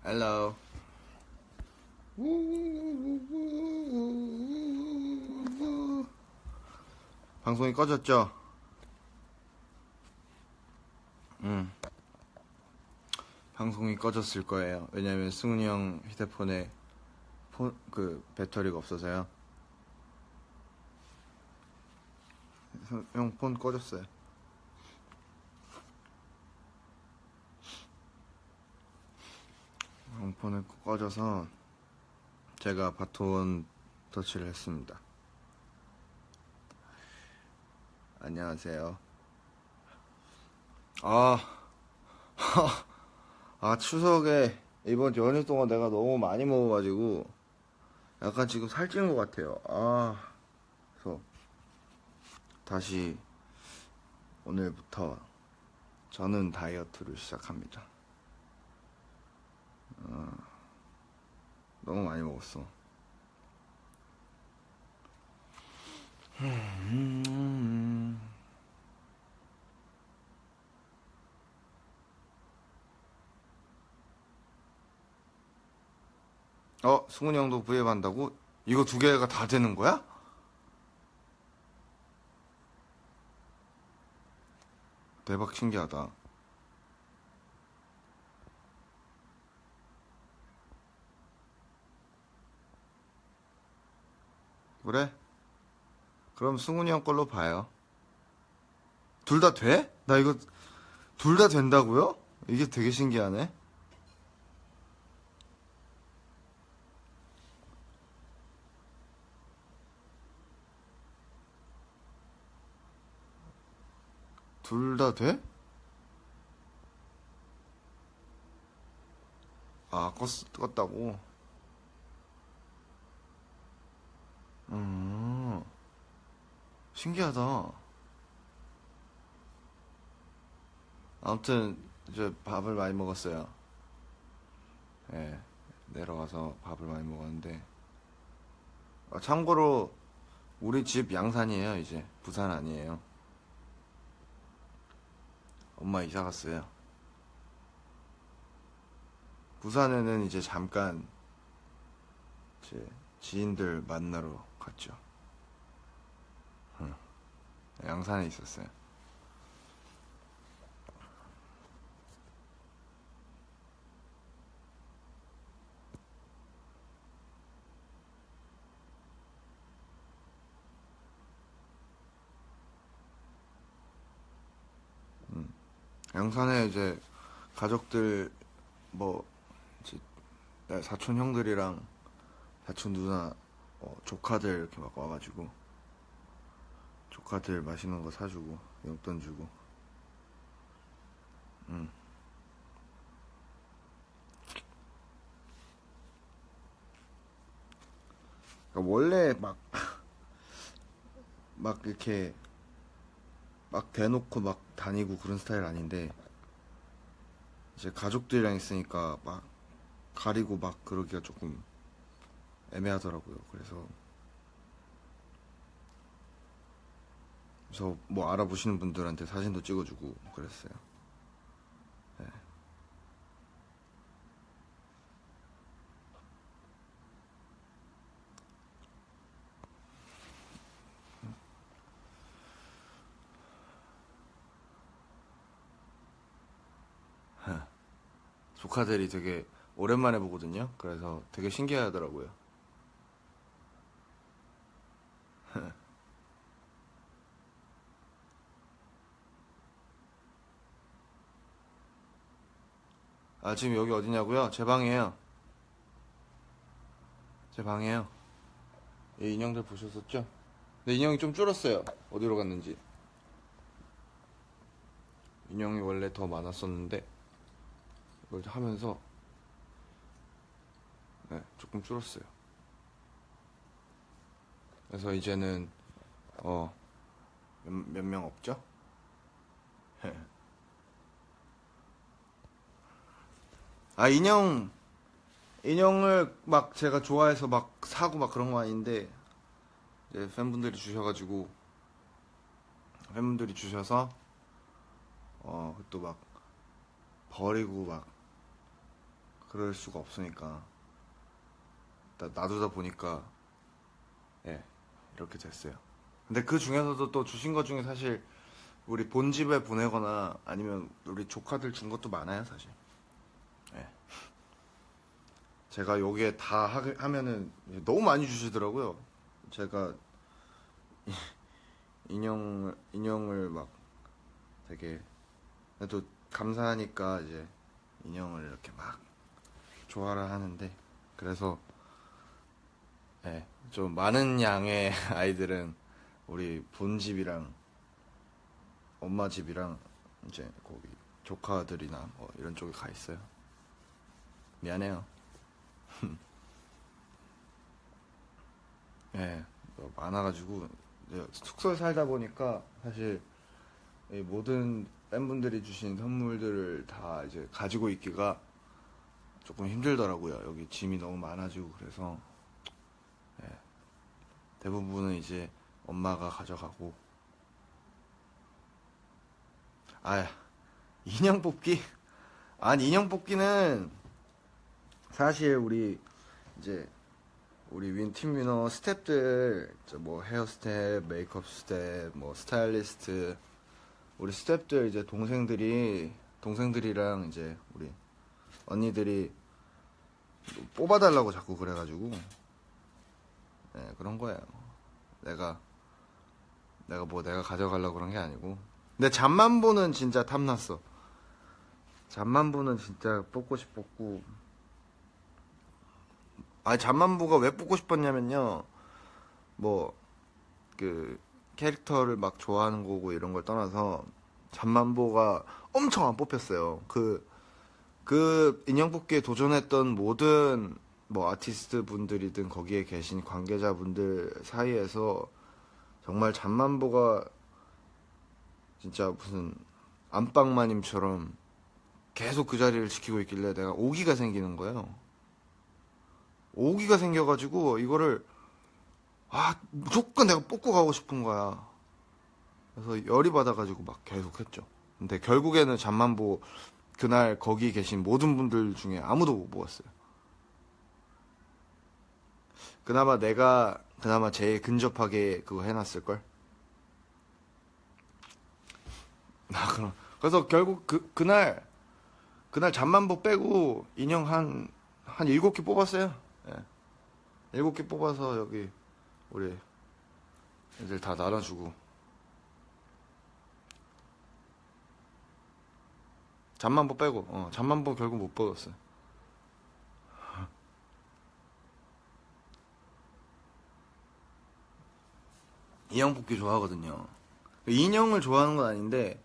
Hello. 방송이 꺼졌죠? 방송이 꺼졌을 거예요. 왜냐면 승훈이 형 휴대폰에 배터리가 없어서요. 형 폰 꺼졌어요. 형 폰을 꺼져서 제가 바톤 터치를 했습니다. 안녕하세요. 추석에 이번 연휴 동안 내가 너무 많이 먹어가지고 약간 지금 살찐 것 같아요. 그래서 다시 오늘부터 저는 다이어트를 시작합니다. 너무 많이 먹었어. 승훈이 형도 브이앱 한다고? 이거 두 개가 다 되는 거야? 대박 신기하다. 그래? 그럼 승훈이 형 걸로 봐요. 둘 다 돼? 나 이거 둘 다 된다고요? 이게 되게 신기하네. 둘 다 돼? 껐다고? 신기하다. 아무튼 이제 밥을 많이 먹었어요. 예, 내려가서 밥을 많이 먹었는데 참고로 우리 집 양산이에요. 이제 부산 아니에요. 엄마 이사 갔어요. 부산에는 이제 잠깐 제 지인들 만나러 갔죠. 양산에 있었어요. 양산에 이제 가족들 뭐 이제 사촌 형들이랑 사촌 누나 조카들 이렇게 막 와가지고 조카들 맛있는 거 사주고 용돈 주고. 그러니까 원래 막 이렇게 막 대놓고 막 다니고 그런 스타일 아닌데 이제 가족들이랑 있으니까 막 가리고 막 그러기가 조금 애매하더라고요. 그래서 뭐 알아보시는 분들한테 사진도 찍어주고 그랬어요. 네. 조카들이 되게 오랜만에 보거든요. 그래서 되게 신기하더라고요. 지금 여기 어디냐고요? 제 방이에요. 제 방이에요. 이 인형들 보셨었죠? 근데 인형이 좀 줄었어요. 어디로 갔는지. 인형이 원래 더 많았었는데 이걸 하면서 조금 줄었어요. 그래서 이제는 몇 명 없죠? 인형을 막 제가 좋아해서 막 사고 막 그런 거 아닌데 이제 팬분들이 주셔가지고 팬분들이 주셔서 또 막 버리고 막 그럴 수가 없으니까 놔두다 보니까 예, 이렇게 됐어요. 근데 그 중에서도 또 주신 것 중에 사실 우리 본집에 보내거나 아니면 우리 조카들 준 것도 많아요, 사실. 예. 제가 여기에 다 하면은 너무 많이 주시더라고요. 제가 인형을 막 되게 또 감사하니까 이제 인형을 이렇게 막 좋아라 하는데, 그래서 예, 좀 많은 양의 아이들은 우리 본집이랑 엄마 집이랑 이제 거기 조카들이나 뭐 이런 쪽에 가 있어요. 미안해요. 예, 많아가지고 이제 숙소에 살다 보니까 사실 이 모든 팬분들이 주신 선물들을 다 이제 가지고 있기가 조금 힘들더라고요. 여기 짐이 너무 많아지고 그래서 예, 대부분은 이제 엄마가 가져가고. 아, 인형 뽑기? 아니, 인형 뽑기는 사실 이제 우리 팀 위너 스탭들 뭐 헤어 스텝, 메이크업 스텝, 뭐 스타일리스트, 우리 스탭들 이제 동생들이랑 이제 우리 언니들이 뽑아달라고 자꾸 그래가지고 네, 그런 거예요. 내가 가져가려고 그런 게 아니고. 근데 잠만보는 진짜 탐났어. 잠만보는 진짜 뽑고 싶었고. 아니, 잠만보가 왜 뽑고 싶었냐면요, 뭐 그 캐릭터를 막 좋아하는 거고 이런 걸 떠나서 잠만보가 엄청 안 뽑혔어요. 그 인형 뽑기에 도전했던 모든 뭐 아티스트 분들이든 거기에 계신 관계자분들 사이에서 정말 잠만보가 진짜 무슨 안방마님처럼 계속 그 자리를 지키고 있길래 내가 오기가 생기는 거예요. 오기가 생겨가지고 이거를 무조건 내가 뽑고 가고 싶은 거야. 그래서 열이 받아가지고 막 계속 했죠. 근데 결국에는 잠만보 그날 거기 계신 모든 분들 중에 아무도 못 뽑았어요. 그나마 제일 근접하게 그거 해놨을걸? 그래서 결국 그날 잠만보 빼고 인형 한 7개 뽑았어요. 예. 7개 뽑아서 여기 우리 애들 다 나눠주고. 잠만보 빼고 잠만보 결국 못 뽑았어요. 인형 뽑기 좋아하거든요. 인형을 좋아하는 건 아닌데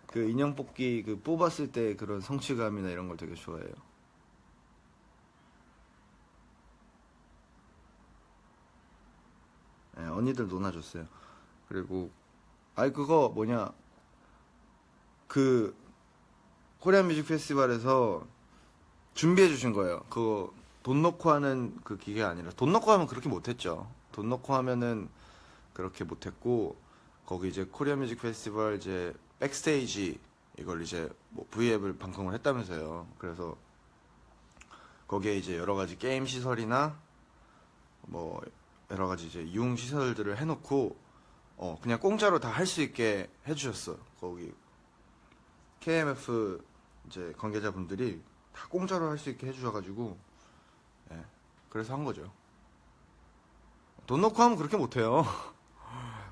그 인형 뽑기 그 뽑았을 때 그런 성취감이나 이런 걸 되게 좋아해요. 네, 언니들 놀아줬어요. 그리고 그거 뭐냐, 그 코리안 뮤직 페스티벌에서 준비해 주신 거예요. 그거 돈 넣고 하는 그 기계 아니라, 돈 넣고 하면 그렇게 못했죠. 돈 넣고 하면은 그렇게 못했고, 거기 이제 코리안 뮤직 페스티벌 이제 백스테이지 이걸 이제 뭐 V앱을 방송을 했다면서요. 그래서 거기에 이제 여러 가지 게임 시설이나 뭐 여러 가지 이제 이용 시설들을 해놓고 그냥 공짜로 다 할 수 있게 해주셨어. 거기 KMF 이제 관계자분들이 다 공짜로 할 수 있게 해주셔가지고 예, 그래서 한 거죠. 돈 넣고 하면 그렇게 못해요.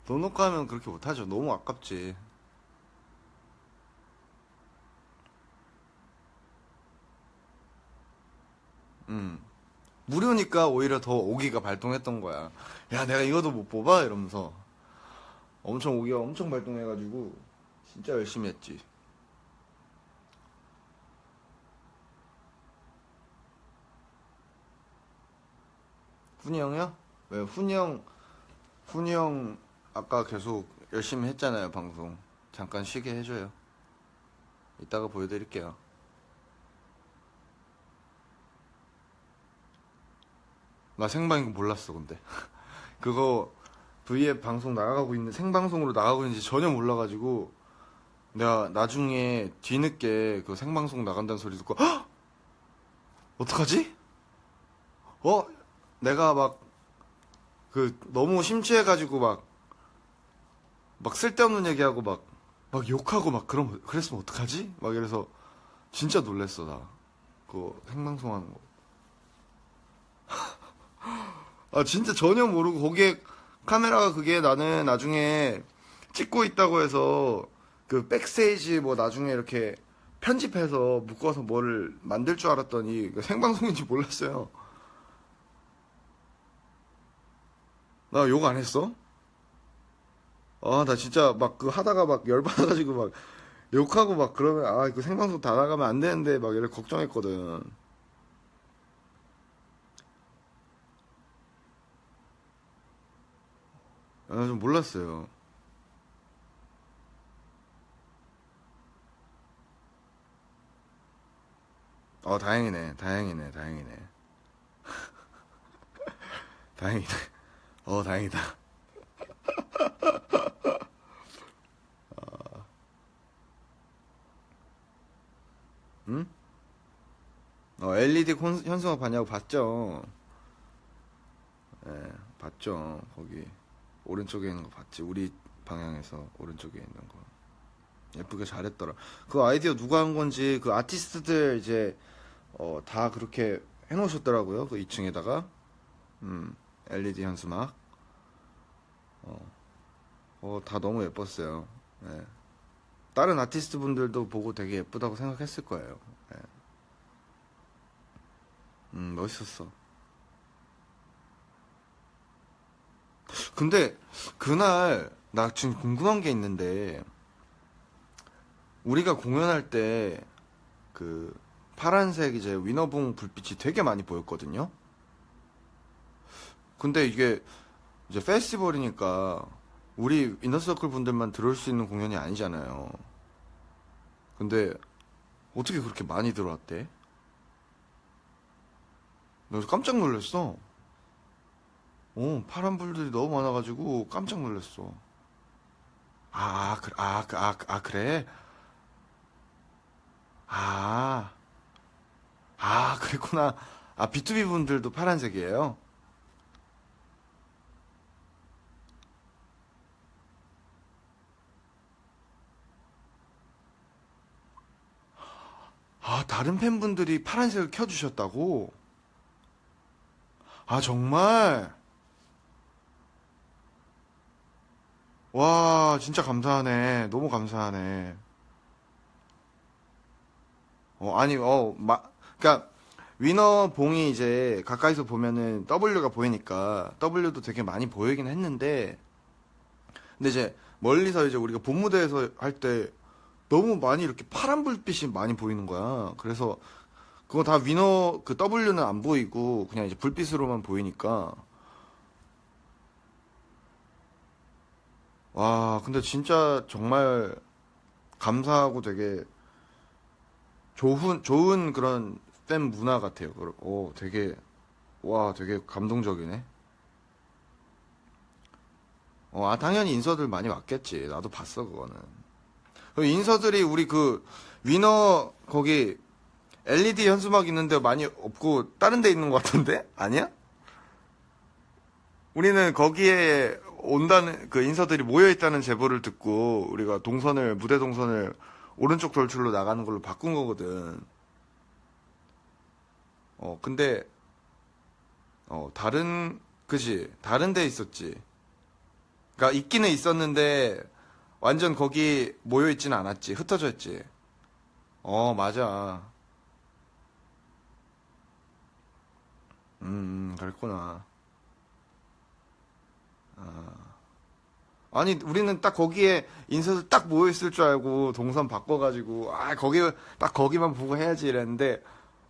돈 넣고 하면 그렇게 못하죠. 너무 아깝지. 무료니까 오히려 더 오기가 발동했던 거야. 야, 내가 이것도 못 뽑아? 이러면서 엄청 오기가 엄청 발동해가지고 진짜 열심히 했지. 훈이 형이요? 왜 훈이 형 아까 계속 열심히 했잖아요, 방송. 잠깐 쉬게 해줘요. 이따가 보여드릴게요. 나 생방인 거 몰랐어, 근데. 그거 V앱 방송 나가고 있는, 생방송으로 나가고 있는지 전혀 몰라가지고 내가 나중에 뒤늦게 그 생방송 나간다는 소리 듣고 헉! 어떡하지? 어? 내가 막, 너무 심취해가지고 막 쓸데없는 얘기하고 막 욕하고 막 그랬으면 어떡하지? 막 이래서 진짜 놀랬어, 나. 그거 생방송 하는 거. 아, 진짜 전혀 모르고 거기에 카메라가 그게 나는 나중에 찍고 있다고 해서 그 백스테이지 뭐 나중에 이렇게 편집해서 묶어서 뭐를 만들 줄 알았더니 생방송인지 몰랐어요. 나 욕 안 했어? 아, 나 진짜 막 그 하다가 막 열받아가지고 막 욕하고 막 그러면 아, 그 생방송 다 나가면 안 되는데 막 이렇게 걱정했거든. 아, 좀 몰랐어요. 다행이네, 다행이네, 다행이네. 다행이네. 다행이다. 응? LED 현수막 봤냐고 봤죠? 예, 봤죠. 거기 오른쪽에 있는 거 봤지. 우리 방향에서 오른쪽에 있는 거. 예쁘게 잘했더라. 그 아이디어 누가 한 건지 그 아티스트들 이제 다 그렇게 해놓으셨더라고요. 그 2층에다가 LED 현수막. 다 너무 예뻤어요. 예. 다른 아티스트 분들도 보고 되게 예쁘다고 생각했을 거예요. 예. 멋있었어. 근데 그날 나 지금 궁금한 게 있는데 우리가 공연할 때 그 파란색 이제 위너봉 불빛이 되게 많이 보였거든요. 근데 이게 이제 페스티벌이니까 우리 이너서클 분들만 들어올 수 있는 공연이 아니잖아요. 근데 어떻게 그렇게 많이 들어왔대? 나 깜짝 놀랐어. 파란 불들이 너무 많아가지고 깜짝 놀랐어. 그래? 아, 그랬구나. 아, B2B 분들도 파란색이에요? 아, 다른 팬분들이 파란색을 켜주셨다고? 아, 정말? 와, 진짜 감사하네. 너무 감사하네. 아니, 그니까, 위너 봉이 이제 가까이서 보면은 W가 보이니까 W도 되게 많이 보이긴 했는데, 근데 이제 멀리서 이제 우리가 본무대에서 할 때 너무 많이 이렇게 파란 불빛이 많이 보이는 거야. 그래서 그거 다 위너 그 W는 안 보이고 그냥 이제 불빛으로만 보이니까 와, 근데 진짜 정말 감사하고 되게 좋은 그런 팬 문화 같아요. 되게, 와, 되게 감동적이네. 당연히 인서들 많이 왔겠지. 나도 봤어, 그거는. 그 인서들이 우리 그 위너 거기 LED 현수막 있는데 많이 없고 다른 데 있는 것 같은데? 아니야? 우리는 거기에 온다는 그 인서들이 모여 있다는 제보를 듣고 우리가 무대 동선을 오른쪽 돌출로 나가는 걸로 바꾼 거거든. 근데 그지? 다른 데 있었지. 그러니까 있기는 있었는데 완전 거기 모여 있지는 않았지. 흩어져 있지. 맞아. 그랬구나. 아니, 우리는 딱 거기에 인서들 딱 모여 있을 줄 알고 동선 바꿔가지고, 딱 거기만 보고 해야지 이랬는데,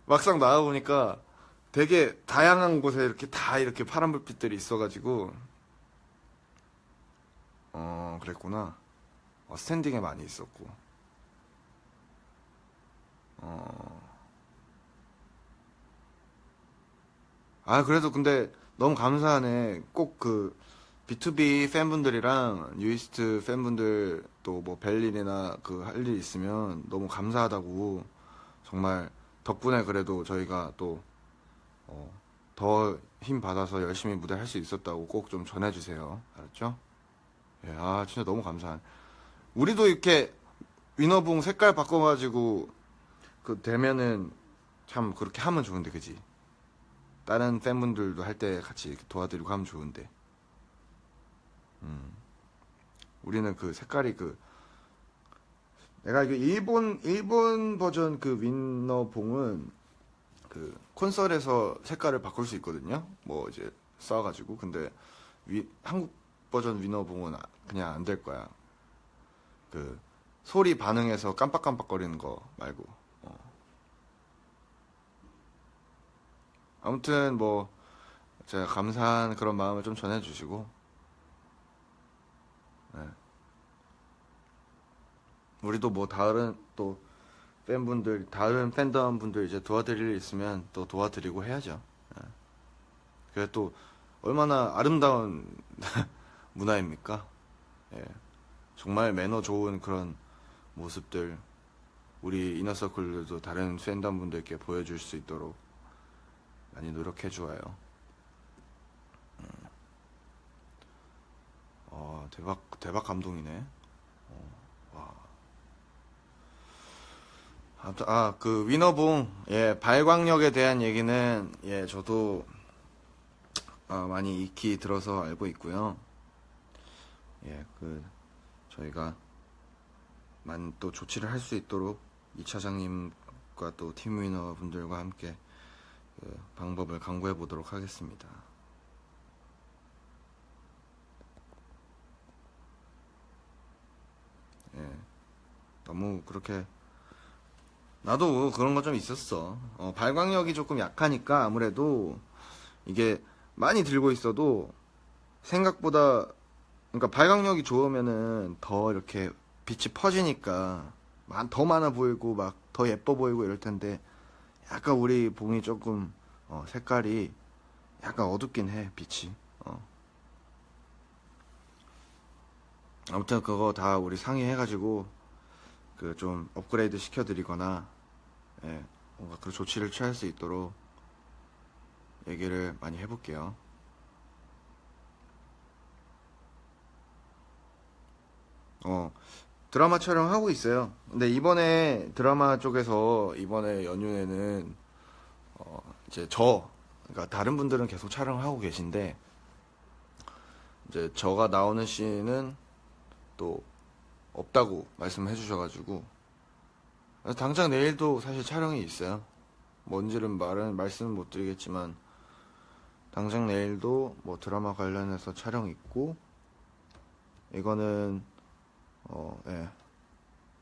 막상 나와보니까 되게 다양한 곳에 이렇게 다 이렇게 파란 불빛들이 있어가지고, 그랬구나. 스탠딩에 많이 있었고. 그래도 근데 너무 감사하네. 꼭 그, B2B 팬분들이랑 뉴이스트 팬분들 또 뭐 벨린이나 그 할 일 있으면 너무 감사하다고 정말 덕분에 그래도 저희가 또 더 힘 받아서 열심히 무대 할 수 있었다고 꼭 좀 전해주세요. 알았죠? 예, 아 진짜 너무 감사한. 우리도 이렇게 위너봉 색깔 바꿔가지고 그 되면은 참 그렇게 하면 좋은데, 그지? 다른 팬분들도 할 때 같이 이렇게 도와드리고 하면 좋은데. 우리는 그 색깔이 그 내가 이거 일본 버전 그 위너봉은 그 콘솔에서 색깔을 바꿀 수 있거든요. 뭐 이제 써가지고. 근데 한국 버전 위너봉은 그냥 안 될 거야. 그 소리 반응해서 깜빡깜빡거리는 거 말고. 아무튼 뭐 제가 감사한 그런 마음을 좀 전해주시고, 네. 우리도 뭐 다른 또 팬분들, 다른 팬덤 분들 이제 도와드릴 일 있으면 또 도와드리고 해야죠. 네. 그게 또 얼마나 아름다운 문화입니까? 예. 정말 매너 좋은 그런 모습들 우리 이너서클들도 다른 팬덤 분들께 보여줄 수 있도록 많이 노력해 주어요. 대박 감동이네. 와. 아무튼 그 위너봉, 예, 발광력에 대한 얘기는, 예, 저도 많이 익히 들어서 알고 있고요. 예, 그 저희가 많은 또 조치를 할 수 있도록 이 차장님과 또 팀 위너 분들과 함께 그 방법을 강구해 보도록 하겠습니다. 예, 너무 그렇게 나도 그런 거 좀 있었어. 발광력이 조금 약하니까 아무래도 이게 많이 들고 있어도 생각보다, 그러니까 발광력이 좋으면은 더 이렇게 빛이 퍼지니까 더 많아 보이고 막 더 예뻐 보이고 이럴 텐데, 약간 우리 봉이 조금 색깔이 약간 어둡긴 해, 빛이. 아무튼 그거 다 우리 상의해가지고 그 좀 업그레이드 시켜드리거나, 예, 뭔가 그 조치를 취할 수 있도록 얘기를 많이 해볼게요. 드라마 촬영하고 있어요. 근데 이번에 드라마 쪽에서 이번에 연휴에는 이제 그러니까 다른 분들은 계속 촬영을 하고 계신데, 이제 저가 나오는 씬은 또 없다고 말씀해 주셔가지고, 당장 내일도 사실 촬영이 있어요. 뭔지는 말씀은 못 드리겠지만, 당장 내일도 뭐 드라마 관련해서 촬영 있고, 이거는 예,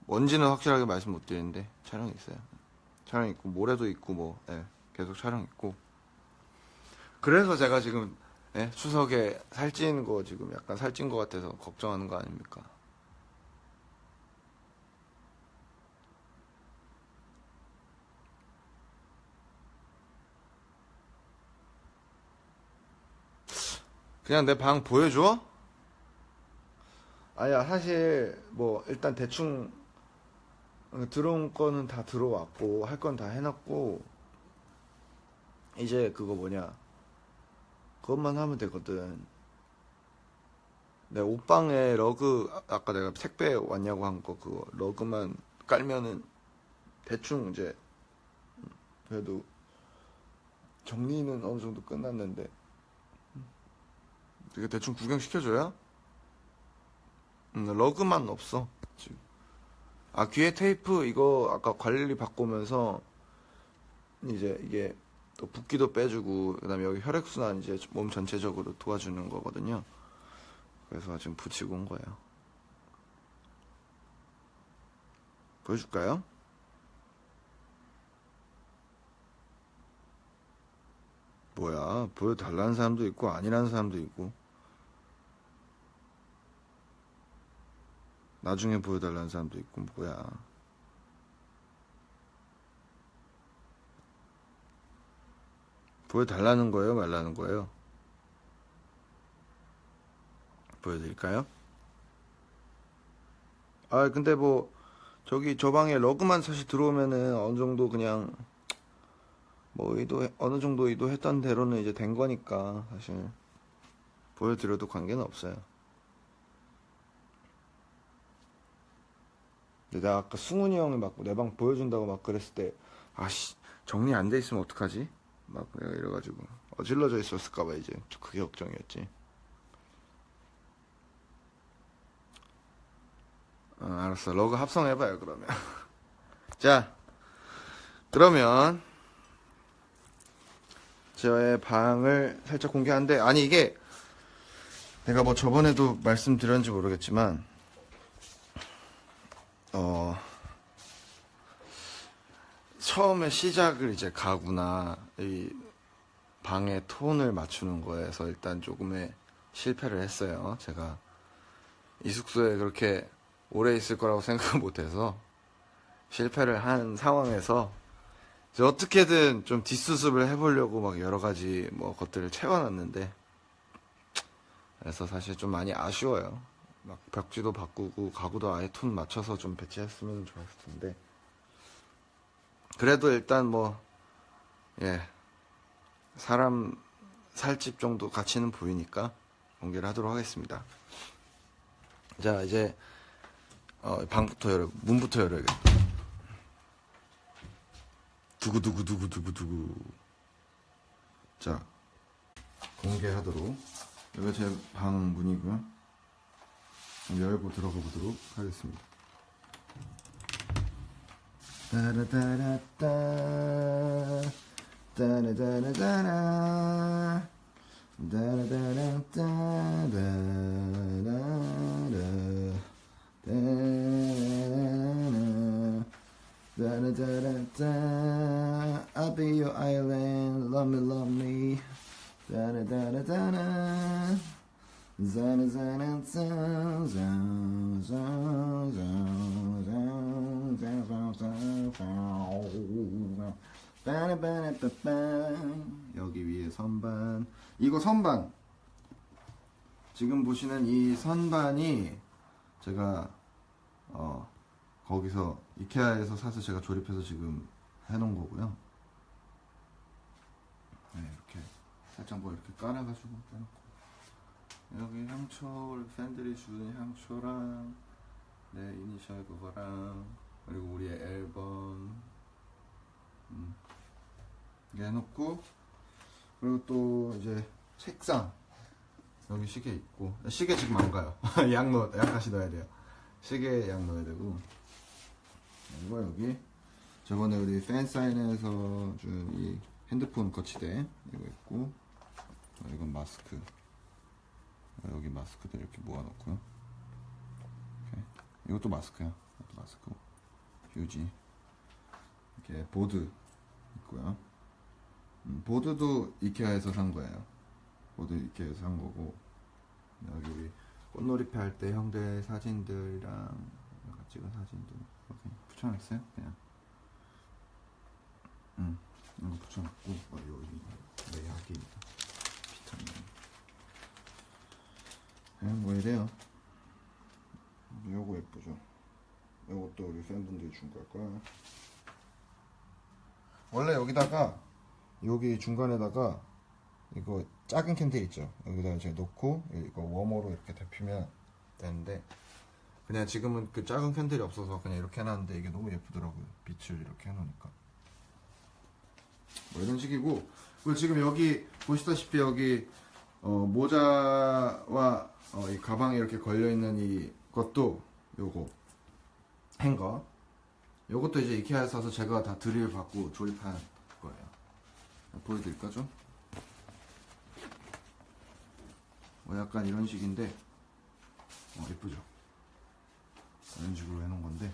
뭔지는 확실하게 말씀 못 드리는데 촬영 있어요. 촬영 있고 모레도 있고 뭐, 예, 계속 촬영 있고. 그래서 제가 지금, 예, 추석에 살찐 거 지금 약간 살찐 거 같아서 걱정하는 거 아닙니까? 그냥 내 방 보여줘? 아니야, 사실 뭐 일단 대충 들어온 거는 다 들어왔고 할 건 다 해놨고, 이제 그거 뭐냐, 그것만 하면 되거든. 내 옷방에 러그, 아까 내가 택배 왔냐고 한 거 그거 러그만 깔면은 대충 이제, 그래도 정리는 어느 정도 끝났는데, 이게 대충 구경시켜줘야? 러그만 없어 지금. 귀에 테이프 이거 아까 관리 바꾸면서 이제 이게 또 붓기도 빼주고, 그다음에 여기 혈액순환 이제 몸 전체적으로 도와주는 거거든요. 그래서 지금 붙이고 온 거예요. 보여줄까요? 뭐야, 보여달라는 사람도 있고 아니라는 사람도 있고, 나중에 보여달라는 사람도 있고, 뭐야. 보여달라는 거예요, 말라는 거예요? 보여드릴까요? 근데 뭐 저기 저 방에 러그만 사실 들어오면은 어느 정도 그냥 뭐 어느 정도 의도했던 대로는 이제 된 거니까 사실 보여드려도 관계는 없어요. 근데 내가 아까 승훈이 형이 막 내 방 보여준다고 막 그랬을 때 아씨 정리 안 돼 있으면 어떡하지? 막 내가 이래가지고 어질러져 있었을까봐 이제 그게 걱정이었지. 알았어. 러그 합성해봐요 그러면. 자 그러면 저의 방을 살짝 공개하는데 아니 이게 내가 뭐 저번에도 말씀드렸는지 모르겠지만 처음에 시작을 이제 가구나 이 방의 톤을 맞추는 거에서 일단 조금의 실패를 했어요. 제가 이 숙소에 그렇게 오래 있을 거라고 생각을 못해서 실패를 한 상황에서 이제 어떻게든 좀 뒷수습을 해보려고 막 여러 가지 뭐 것들을 채워놨는데 그래서 사실 좀 많이 아쉬워요. 막 벽지도 바꾸고 가구도 아예 톤 맞춰서 좀 배치했으면 좋았을 텐데 그래도 일단 뭐 예 사람 살집 정도 가치는 보이니까 공개를 하도록 하겠습니다. 자 이제 방부터 문부터 열어야겠다. 두구두구두구두구두구. 자 공개하도록. 여기가 제 방 문이고요. 열고 들어가 보도록 하겠습니다. 따라따라따 따라따라따라 따라따라따라따라 I'll be your island, love me, love me. 따라따라따라 여기 위에 선반. 이거 선반. 지금 보시는 이 선반이 제가 거기서 이케아에서 사서 제가 조립해서 지금 해놓은 거고요. 네, 이렇게 살짝 뭐 이렇게 깔아가지고 빼놓고 여기 향초 팬들이 주는 향초랑 내 이니셜 그거랑 그리고 우리의 앨범 이렇게 해놓고 그리고 또 이제 책상 여기 시계 있고 시계 지금 안 가요. 약 다시 넣어야 돼요. 시계 약 넣어야 되고 그리고 여기 저번에 우리 팬사인회에서 준 이 핸드폰 거치대 이거 있고 이건 마스크 여기 마스크들 이렇게 모아놓고요. 이렇게. 이것도 마스크야. 이것도 마스크 휴지 이렇게 보드 있고요. 보드도 이케아에서 산 거예요. 보드 이케아에서 산 거고 여기 우리 꽃놀이패 할 때 형들 사진들이랑 찍은 사진들 이렇게 붙여놨어요. 그냥 이거 붙여놨고 여기 내 약이 비타민 그냥 뭐 이래요. 요거 예쁘죠. 요것도 우리 팬분들이 준 걸 거야. 원래 여기다가 여기 중간에다가 이거 작은 캔들 있죠. 여기다가 이제 놓고 이거 웜으로 이렇게 데피면 되는데 그냥 지금은 그 작은 캔들이 없어서 그냥 이렇게 해놨는데 이게 너무 예쁘더라고요. 빛을 이렇게 해놓으니까 뭐 이런 식이고 그리고 지금 여기 보시다시피 여기 모자와 이 가방에 이렇게 걸려있는 이 것도 요거 행거 요것도 이제 이케아에서 사서 제가 다 드릴 받고 조립한 거예요. 보여드릴까 좀? 약간 이런 식인데 예쁘죠? 이런 식으로 해놓은 건데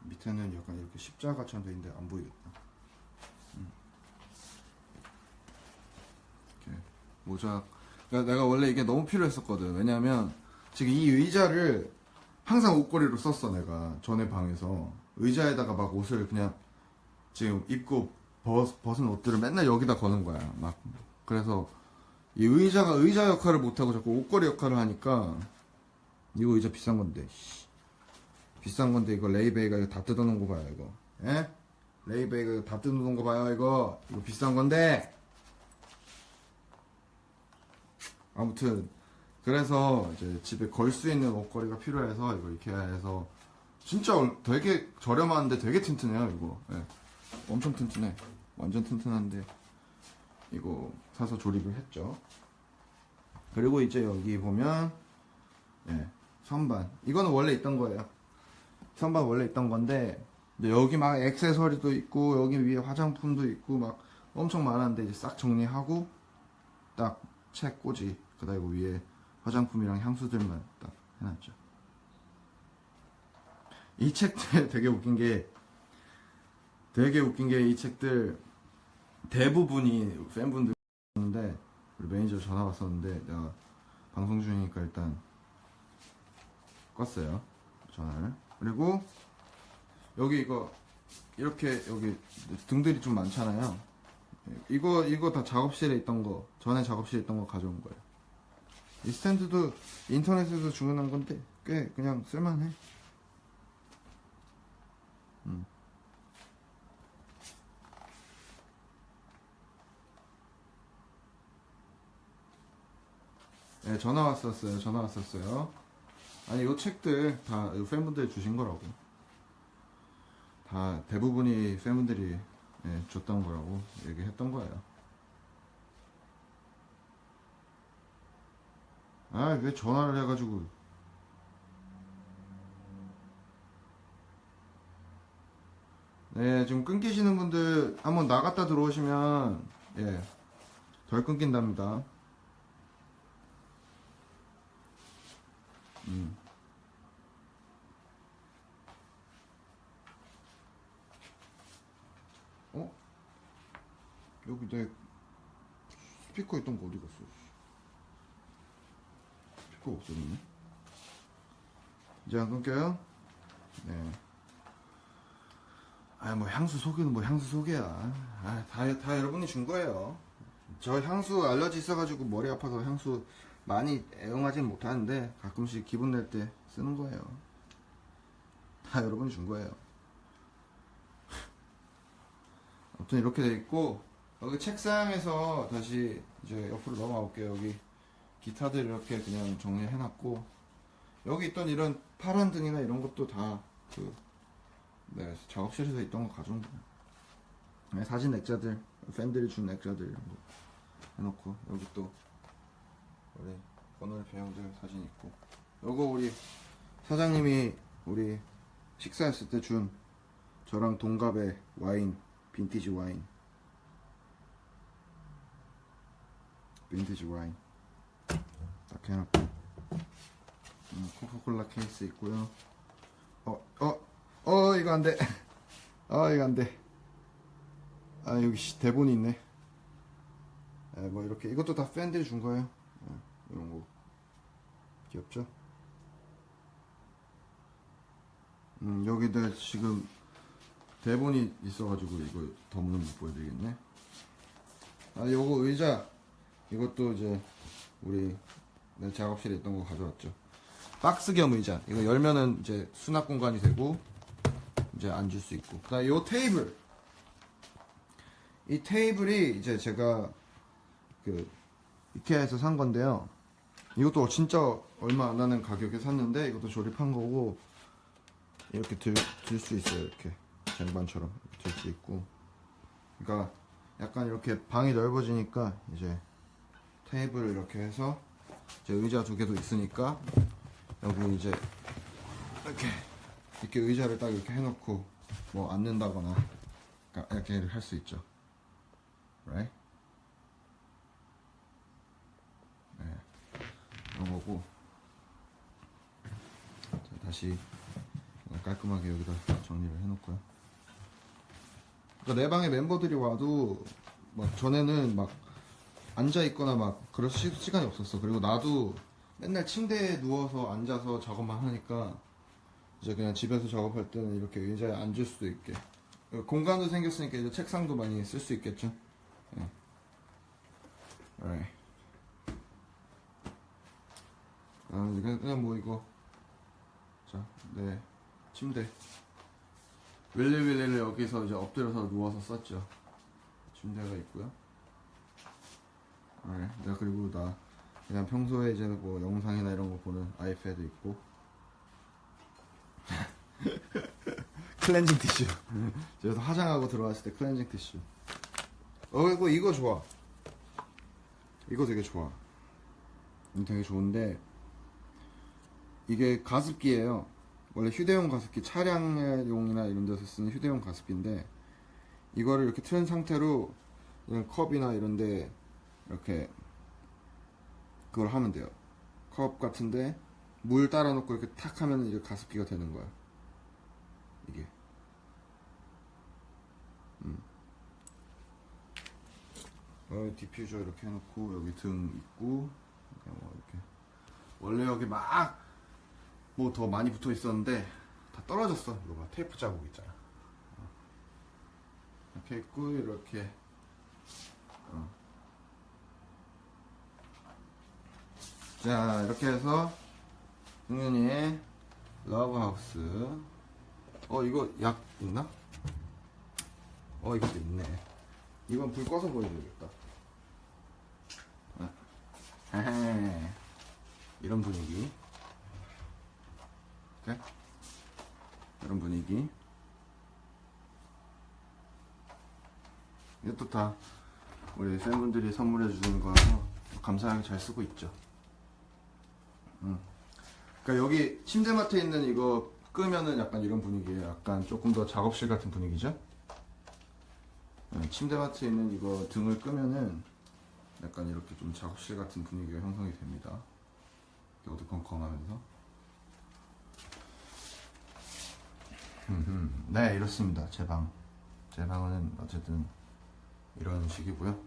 밑에는 약간 이렇게 십자가처럼 돼 있는데 안 보이겠다. 이렇게 모자. 그러니까 내가 원래 이게 너무 필요했었거든. 왜냐면 지금 이 의자를 항상 옷걸이로 썼어. 내가 전에 방에서 의자에다가 막 옷을 그냥 지금 입고 벗은 옷들을 맨날 여기다 거는 거야. 막 그래서 이 의자가 의자 역할을 못하고 자꾸 옷걸이 역할을 하니까 이거 의자 비싼 건데 비싼 건데 이거 레이베이가 이거 다 뜯어놓은 거 봐요. 이거 예? 레이베이그 다 뜯어놓은 거 봐요. 이거 비싼 건데. 아무튼 그래서 이제 집에 걸 수 있는 옷걸이가 필요해서 이거 이케아에서 진짜 되게 저렴한데 되게 튼튼해요. 이거 엄청 튼튼해. 완전 튼튼한데 이거 사서 조립을 했죠. 그리고 이제 여기 보면 선반, 이거는 원래 있던 거예요. 선반 원래 있던 건데 이제 여기 막 액세서리도 있고 여기 위에 화장품도 있고 막 엄청 많았는데 이제 싹 정리하고 딱 책 꽂이, 그다음에 위에 화장품이랑 향수들만 딱 해놨죠. 이 책들 되게 웃긴 게 이 책들 대부분이 팬분들 있는데 우리 매니저 전화 왔었는데 내가 방송 중이니까 일단 껐어요, 전화를. 그리고 여기 이거 이렇게 여기 등들이 좀 많잖아요. 이거 다 작업실에 있던 거, 전에 작업실에 있던 거 가져온 거예요. 이 스탠드도 인터넷에서 주문한 건데 꽤 그냥 쓸만해. 네, 전화 왔었어요. 아니, 이 책들 다 팬분들이 주신 거라고. 다 대부분이 팬분들이 줬던 거라고 얘기했던 거예요. 아, 왜 전화를 해가지고. 네, 지금 끊기시는 분들 한번 나갔다 들어오시면 덜 끊긴답니다. 어? 여기 내 스피커 있던 거 어디 갔어? 스피커 없어졌네. 이제 안 끊겨요? 네. 아, 뭐 향수 소개는 뭐 향수 소개야. 아, 다 여러분이 준 거예요. 저 향수 알러지 있어가지고 머리 아파서 향수 많이 애용하진 못하는데 가끔씩 기분 낼 때 쓰는 거예요. 다 여러분이 준 거예요. 아무튼 이렇게 돼 있고, 여기 책상에서 다시 이제 옆으로 넘어가 볼게요. 여기 기타들 이렇게 그냥 정리해놨고, 여기 있던 이런 파란 등이나 이런 것도 다 작업실에서 있던 거 가져온 거예요. 사진 액자들, 팬들이 준 액자들 이런 거 해놓고, 여기 또 우리 번호를 배우들 사진 있고, 요거 우리 사장님이 우리 식사했을 때 준 저랑 동갑의 와인, 빈티지 와인 딱 해놨고, 코카콜라 케이스 있고요. 이거 안돼. 이거 안돼. 여기 대본이 있네. 뭐 이렇게, 이것도 다 팬들이 준 거예요. 이런 거 귀엽죠? 여기다 지금 대본이 있어가지고 이거 더문은 못 보여드리겠네. 요거 의자, 이것도 이제 우리 내 작업실에 있던 거 가져왔죠. 박스 겸 의자. 이거 열면은 이제 수납 공간이 되고 이제 앉을 수 있고. 그다음 요 테이블. 이 테이블이 이제 제가 이케아에서 산 건데요. 이것도 진짜 얼마 안 하는 가격에 샀는데 이것도 조립한 거고, 이렇게 들 수 있어요. 이렇게 쟁반처럼 들 수 있고. 그러니까 약간 이렇게 방이 넓어지니까 이제 테이블을 이렇게 해서 이제 의자 두 개도 있으니까 여기 이제 이렇게 의자를 딱 이렇게 해놓고 뭐 앉는다거나 이렇게 할 수 있죠. right? 그런 거고. 자, 다시 깔끔하게 여기다 정리를 해놓고요. 그러니까 내 방에 멤버들이 와도 막 전에는 막 앉아 있거나 막 그럴 시간이 없었어. 그리고 나도 맨날 침대에 누워서 앉아서 작업만 하니까 이제 그냥 집에서 작업할 때는 이렇게 의자에 앉을 수도 있게 공간도 생겼으니까 이제 책상도 많이 쓸 수 있겠죠. Alright. 그냥 뭐 이거, 자, 네, 침대 윌리윌리를 여기서 이제 엎드려서 누워서 썼죠. 침대가 있고요. 네, 그리고 나 그냥 평소에 이제 뭐 영상이나 이런 거 보는 아이패드 있고 클렌징 티슈. 그래서 화장하고 들어왔을 때 클렌징 티슈. 그리고 이거 좋아. 이거 되게 좋아. 이거 되게 좋은데 이게 가습기예요. 원래 휴대용 가습기, 차량용이나 이런 데서 쓰는 휴대용 가습기인데 이거를 이렇게 틀은 상태로 그냥 컵이나 이런 데 이렇게 그걸 하면 돼요. 컵 같은데 물 따라 놓고 이렇게 탁 하면 이제 가습기가 되는 거야. 이게. 디퓨저 이렇게 해놓고 여기 등 있고 뭐 이렇게 원래 여기 막 뭐 더 많이 붙어 있었는데 다 떨어졌어. 이거 봐, 테이프 자국 있잖아. 이렇게 있고 이렇게 자 이렇게 해서 승윤이의 러브하우스. 이거 약 있나? 이것도 있네. 이건 불 꺼서 보여줘야겠다. 이런 분위기. 이렇게 이런 분위기. 이것도 다 우리 팬분들이 선물해 주는 거라서 감사하게 잘 쓰고 있죠. 그러니까 여기 침대맡에 있는 이거 끄면은 약간 이런 분위기예요. 약간 조금 더 작업실 같은 분위기죠. 침대맡에 있는 이거 등을 끄면은 약간 이렇게 좀 작업실 같은 분위기가 형성이 됩니다. 어두컴컴하면서. 네, 이렇습니다. 제 방은 어쨌든 이런 식이고요.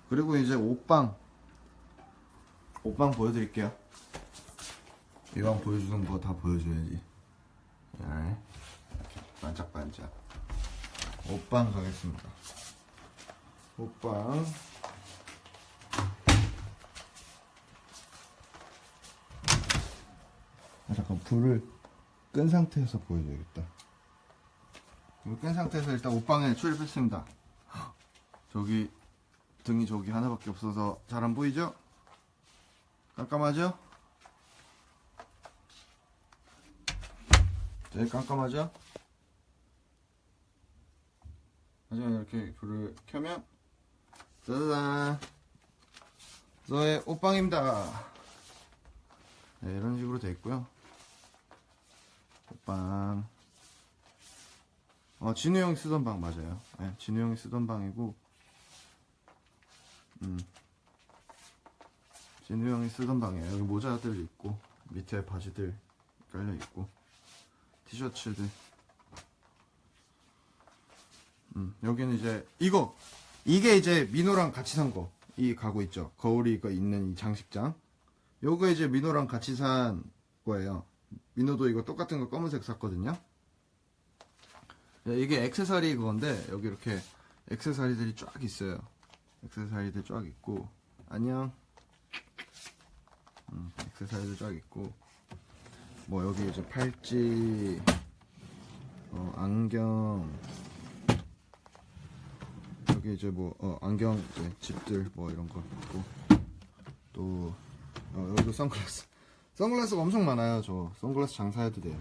그리고 이제 옷방 보여드릴게요. 이 방 보여주는 거 다 보여줘야지. 이렇게 반짝반짝. 옷방 가겠습니다. 옷방. 잠깐 불을 끈 상태에서 보여줘야겠다. 불을 끈 상태에서 일단 옷방에 출입했습니다. 저기 등이 저기 하나밖에 없어서 잘 안 보이죠? 깜깜하죠? 되게 깜깜하죠? 하지만 이렇게 불을 켜면 짜자잔, 저의 옷방입니다. 네, 이런 식으로 되어 있고요. 옷방. 진우 형이 쓰던 방 맞아요. 네, 진우 형이 쓰던 방이고, 진우 형이 쓰던 방이에요. 여기 모자들 있고, 밑에 바지들 깔려 있고, 티셔츠들. 여기는 이제 이게 이제 민호랑 같이 산 거. 이 가구 있죠. 거울이가 있는 이 장식장. 요거 이제 민호랑 같이 산 거예요. 민호도 이거 똑같은 거 검은색 샀거든요. 이게 액세서리 그건데 여기 이렇게 액세서리들이 쫙 있어요. 액세서리들 쫙 있고, 안녕. 액세서리들 쫙 있고, 뭐 여기 이제 팔찌, 안경, 여기 이제 뭐 안경 이제 집들 뭐 이런 거 있고, 또 여기도 선글라스가 엄청 많아요. 저 선글라스 장사해도 돼요.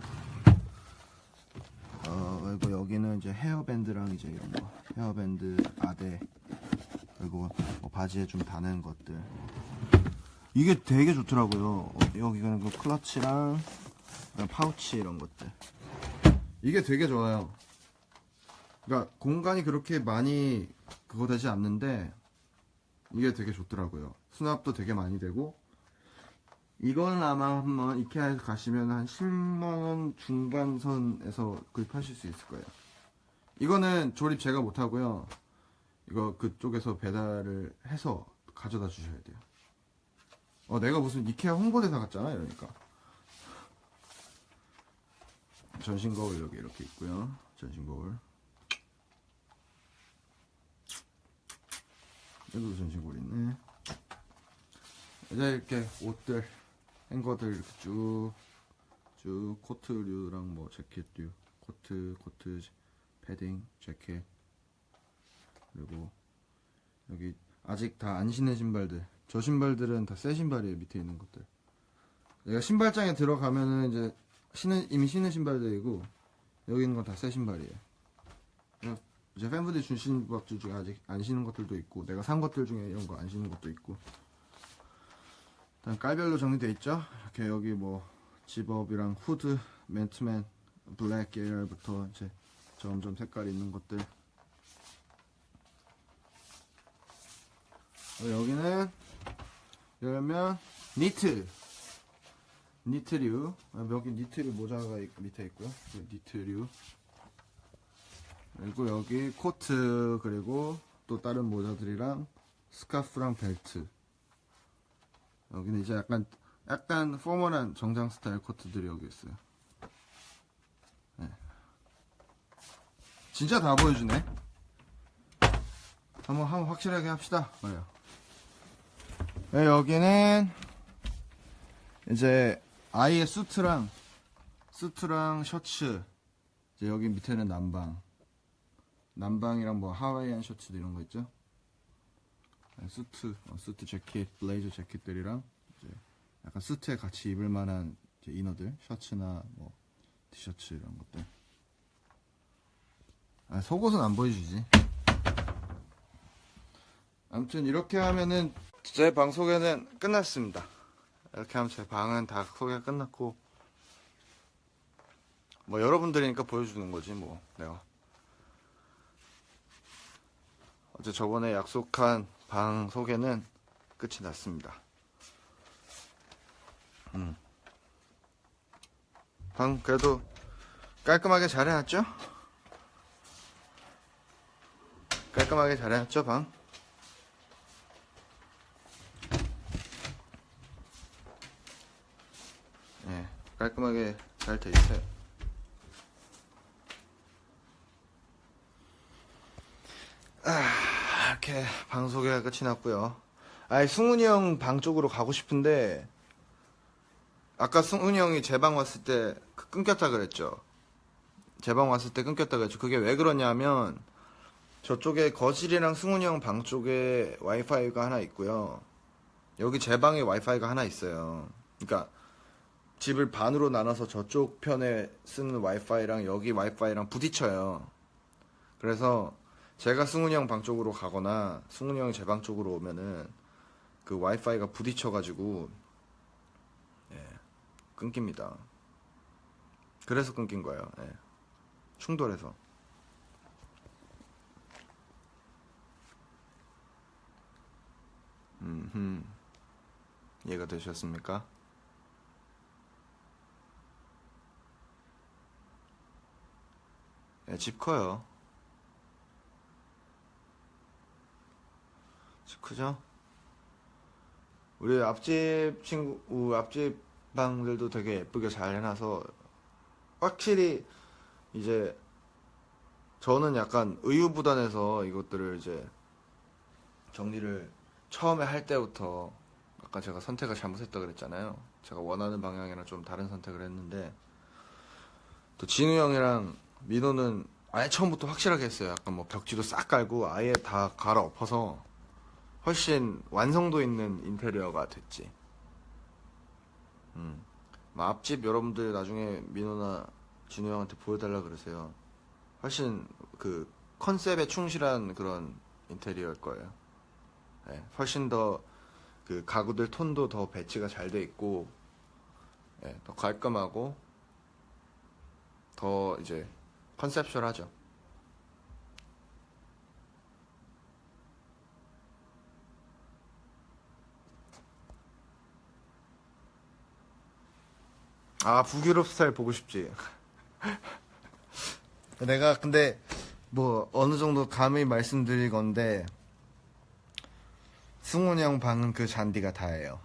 그리고 여기는 이제 헤어밴드랑 이제 이런 거, 헤어밴드, 아대, 그리고 뭐 바지에 좀 다는 것들. 이게 되게 좋더라고요. 여기는 그 클러치랑 파우치 이런 것들. 이게 되게 좋아요. 그러니까 공간이 그렇게 많이 그거 되지 않는데 이게 되게 좋더라고요. 수납도 되게 많이 되고. 이건 아마 한번 이케아에 가시면 한 10만원 중반선에서 구입하실 수 있을 거예요. 이거는 조립 제가 못하고요. 이거 그쪽에서 배달을 해서 가져다 주셔야 돼요. 내가 무슨 이케아 홍보대사 같잖아. 이러니까. 전신 거울 여기 이렇게 있고요. 전신 거울. 여기도 전신 거울 있네. 이제 이렇게 옷들, 행거들 이렇게 쭉 코트류랑 뭐 재킷류, 코트, 패딩, 재킷, 그리고 여기 아직 다 안 신은 신발들. 저 신발들은 다 새 신발이에요. 밑에 있는 것들. 내가 신발장에 들어가면은 이제 이미 신은 신발들이고, 여기 있는 건 다 새 신발이에요. 이제 팬분들이 주신 것들 중에 아직 안 신은 것들도 있고, 내가 산 것들 중에 이런 거 안 신은 것도 있고. 일단 깔별로 정리되어 있죠. 이렇게 여기 뭐 집업이랑 후드, 맨투맨, 블랙 계열부터 이제 점점 색깔 있는 것들. 여기는 열면 니트류. 여기 니트류 모자가 밑에 있고요. 니트류. 그리고 여기 코트, 그리고 또 다른 모자들이랑 스카프랑 벨트. 여기는 이제 약간 포멀한 정장 스타일 코트들이 여기 있어요. 네. 진짜 다 보여주네. 한번 확실하게 합시다. 네, 여기는 이제 아이의 수트랑 셔츠. 이제 여기 밑에는 남방이랑 뭐 하와이안 셔츠도 이런 거 있죠. 수트 재킷, 블레이저 재킷들이랑 이제 약간 수트에 같이 입을 만한 이제 이너들, 셔츠나 뭐 티셔츠 이런 것들. 속옷은 안 보여주지. 아무튼 이렇게 하면은 제 방 소개는 끝났습니다. 이렇게 하면 제 방은 다 소개가 끝났고, 뭐 여러분들이니까 보여주는 거지 뭐. 내가 어제 저번에 약속한 방 소개는 끝이 났습니다. 방 그래도 깔끔하게 잘 해놨죠? 깔끔하게 잘 해놨죠, 방? 네, 깔끔하게 잘 돼 있어요. 이렇게 방 소개가 끝이 났고요. 승훈이 형 방 쪽으로 가고 싶은데, 아까 승훈이 형이 제 방 왔을 때 끊겼다 그랬죠. 제 방 왔을 때 끊겼다 그랬죠. 그게 왜 그러냐면, 저쪽에 거실이랑 승훈이 형 방 쪽에 와이파이가 하나 있고요. 여기 제 방에 와이파이가 하나 있어요. 그러니까 집을 반으로 나눠서 저쪽 편에 쓰는 와이파이랑 여기 와이파이랑 부딪혀요. 그래서 제가 승훈이 형 방 쪽으로 가거나 승훈이 형이 제 방 쪽으로 오면은 그 와이파이가 부딪혀가지고 끊깁니다. 그래서 끊긴 거예요. 충돌해서. 이해가 되셨습니까? 집 커요. 집 크죠? 우리 앞집 방들도 되게 예쁘게 잘 해놔서, 확실히 이제 저는 약간 의유부단해서 이것들을 이제 정리를 처음에 할 때부터, 아까 제가 선택을 잘못했다 그랬잖아요. 제가 원하는 방향이랑 좀 다른 선택을 했는데, 또 진우 형이랑 민호는 아예 처음부터 확실하게 했어요. 약간 뭐 벽지도 싹 깔고 아예 다 갈아엎어서 훨씬 완성도 있는 인테리어가 됐지. 앞집 여러분들 나중에 민호나 진우 형한테 보여달라 그러세요. 훨씬 그 컨셉에 충실한 그런 인테리어일 거예요. 훨씬 더 그 가구들 톤도 더 배치가 잘 돼 있고, 더 깔끔하고 더 이제 컨셉션하죠. 북유럽 스타일 보고 싶지. 내가 근데 뭐 어느 정도 감히 말씀드릴 건데, 승훈이 형 방은 그 잔디가 다예요.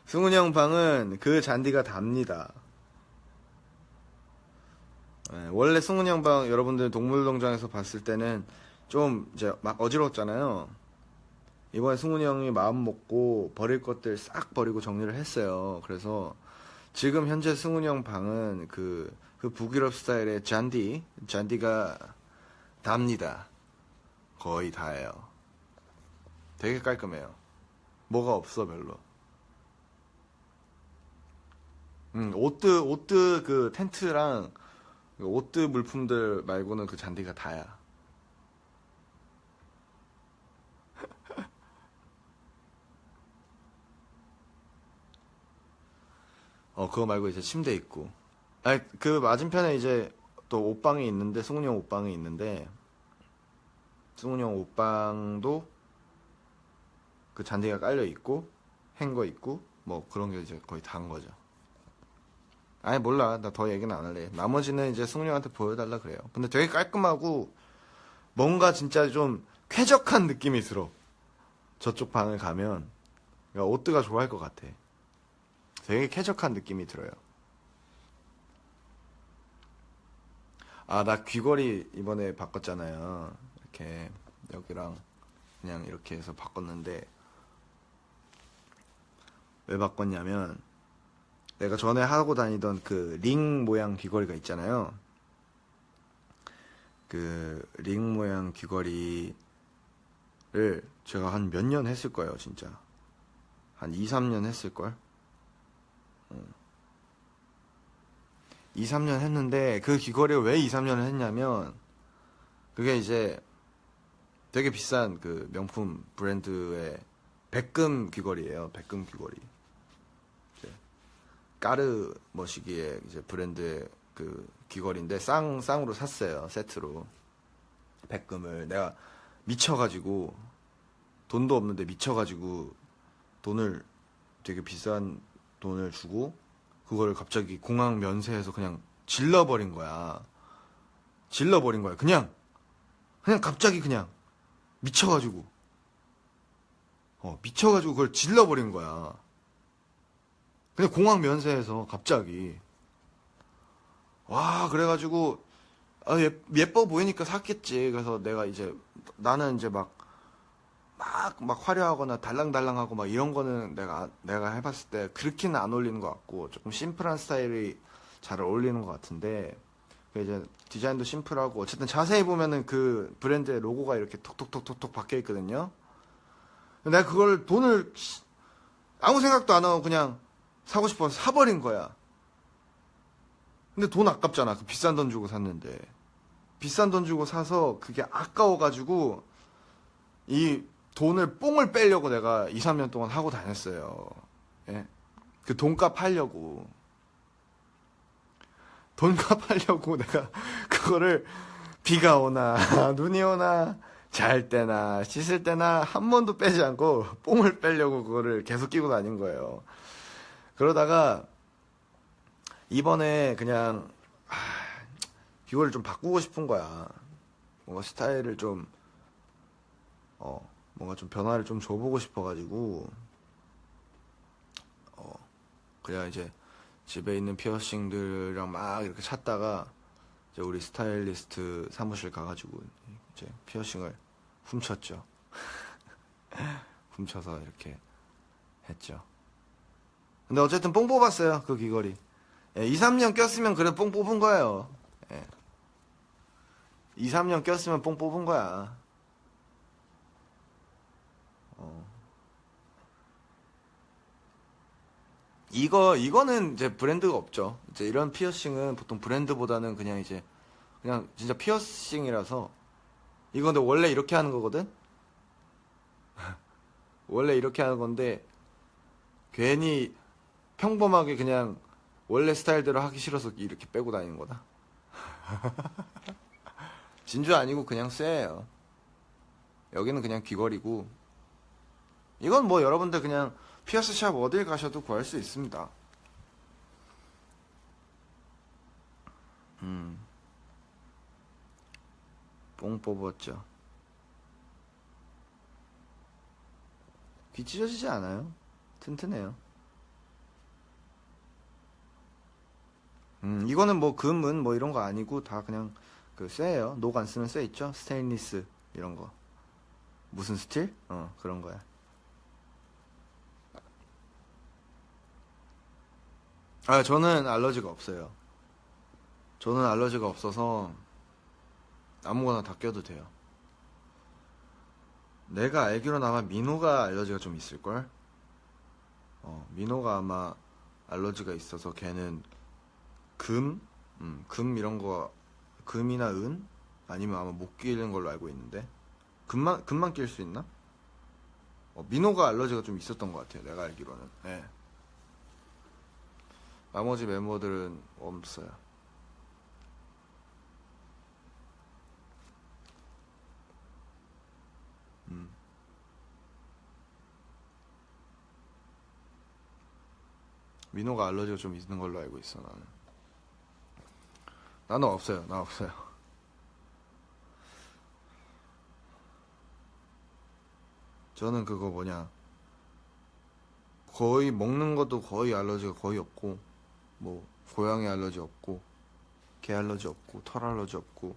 승훈이 형 방은 그 잔디가 답니다. 원래 승훈이 형 방 여러분들 동물농장에서 봤을 때는 좀 이제 막 어지러웠잖아요. 이번에 승훈이 형이 마음 먹고 버릴 것들 싹 버리고 정리를 했어요. 그래서 지금 현재 승훈이 형 방은 그 북유럽 스타일의 잔디가 답니다. 거의 다예요. 되게 깔끔해요. 뭐가 없어 별로. 옷드 그 텐트랑 옷드 물품들 말고는 그 잔디가 다야. 그거 말고 이제 침대 있고. 아니, 그 맞은편에 이제 또 옷방이 있는데, 승훈이 형 옷방이 있는데, 승훈이 형 옷방도 그 잔디가 깔려 있고, 행거 있고, 뭐 그런 게 이제 거의 다인 거죠. 아니, 몰라. 나 더 얘기는 안 할래. 나머지는 이제 승훈이 형한테 보여달라 그래요. 근데 되게 깔끔하고, 뭔가 진짜 좀 쾌적한 느낌이 들어. 저쪽 방을 가면. 그러니까 오뜨가 좋아할 것 같아. 되게 쾌적한 느낌이 들어요. 아, 나 귀걸이 이번에 바꿨잖아요. 이렇게 여기랑 그냥 이렇게 해서 바꿨는데 왜 바꿨냐면 내가 전에 하고 다니던 그 링 모양 귀걸이가 있잖아요. 그 링 모양 귀걸이를 제가 한 몇 년 했을 거예요, 진짜. 한 2, 3년 했을걸? 2, 3년 했는데 그 귀걸이를 왜 2, 3년을 했냐면 그게 이제 되게 비싼 그 명품 브랜드의 백금 귀걸이에요. 백금 귀걸이. 이제 까르 머시기의 이제 브랜드의 그 귀걸이인데 쌍으로 샀어요. 세트로. 백금을 내가 미쳐가지고 돈도 없는데 미쳐가지고 돈을 되게 비싼 돈을 주고 그걸 갑자기 공항 면세에서 그냥 질러버린 거야. 질러버린 거야. 그냥 갑자기 그냥 미쳐가지고 미쳐가지고 그걸 질러버린 거야. 그냥 공항 면세에서 갑자기. 와, 그래가지고 예뻐 보이니까 샀겠지. 그래서 내가 이제 나는 이제 막 화려하거나 달랑달랑하고 막 이런 거는 내가 해봤을 때 그렇게는 안 어울리는 것 같고 조금 심플한 스타일이 잘 어울리는 것 같은데 이제 디자인도 심플하고 어쨌든 자세히 보면은 그 브랜드의 로고가 이렇게 톡톡톡톡톡 박혀 있거든요. 내가 그걸 돈을 아무 생각도 안 하고 그냥 사고 싶어서 사버린 거야. 근데 돈 아깝잖아. 그 비싼 돈 주고 샀는데 비싼 돈 주고 사서 그게 아까워가지고 이 돈을 뽕을 빼려고 내가 2, 3년 동안 하고 다녔어요. 예? 그 돈값 하려고. 돈값 하려고 내가 그거를 비가 오나 눈이 오나 잘 때나 씻을 때나 한 번도 빼지 않고 뽕을 빼려고 그거를 계속 끼고 다닌 거예요. 그러다가 이번에 그냥 이걸 좀 바꾸고 싶은 거야. 뭔가 스타일을 좀 뭔가 좀 변화를 좀 줘보고 싶어가지고 그냥 이제 집에 있는 피어싱들이랑 막 이렇게 찾다가 이제 우리 스타일리스트 사무실 가가지고 이제 피어싱을 훔쳤죠. 훔쳐서 이렇게 했죠. 근데 어쨌든 뽕 뽑았어요. 그 귀걸이. 2, 3년 꼈으면 그래 뽕 뽑은 거예요. 2, 3년 꼈으면 뽕 뽑은 거야. 이거는 이제 브랜드가 없죠. 이제 이런 피어싱은 보통 브랜드보다는 그냥 진짜 피어싱이라서 이거 근데 원래 이렇게 하는 거거든? 원래 이렇게 하는 건데 괜히 평범하게 그냥 원래 스타일대로 하기 싫어서 이렇게 빼고 다니는 거다. 진주 아니고 그냥 쇠예요. 여기는 그냥 귀걸이고 이건 뭐 여러분들 그냥 피어스 샵 어딜 가셔도 구할 수 있습니다. 뽕 뽑았죠. 귀 찢어지지 않아요. 튼튼해요. 이거는 뭐 금은 뭐 이런 거 아니고 다 그냥 그 쇠예요. 녹 안 쓰는 쇠 있죠? 스테인리스 이런 거. 무슨 스틸? 그런 거야. 아, 저는 알러지가 없어요. 저는 알러지가 없어서 아무거나 다 껴도 돼요. 내가 알기로는 아마 민호가 알러지가 좀 있을걸? 민호가 아마 알러지가 있어서 걔는 금? 금 이런 거, 금이나 은? 아니면 아마 못 끼는 걸로 알고 있는데. 금만 낄 수 있나? 민호가 알러지가 좀 있었던 것 같아요. 내가 알기로는. 예. 나머지 멤버들은 없어요. 음. 민호가 알러지가 좀 있는 걸로 알고 있어, 나는. 나는 없어요. 나 없어요. 저는 그거 뭐냐. 거의 먹는 것도 거의 알러지가 거의 없고, 뭐, 고양이 알러지 없고, 개 알러지 없고, 털 알러지 없고,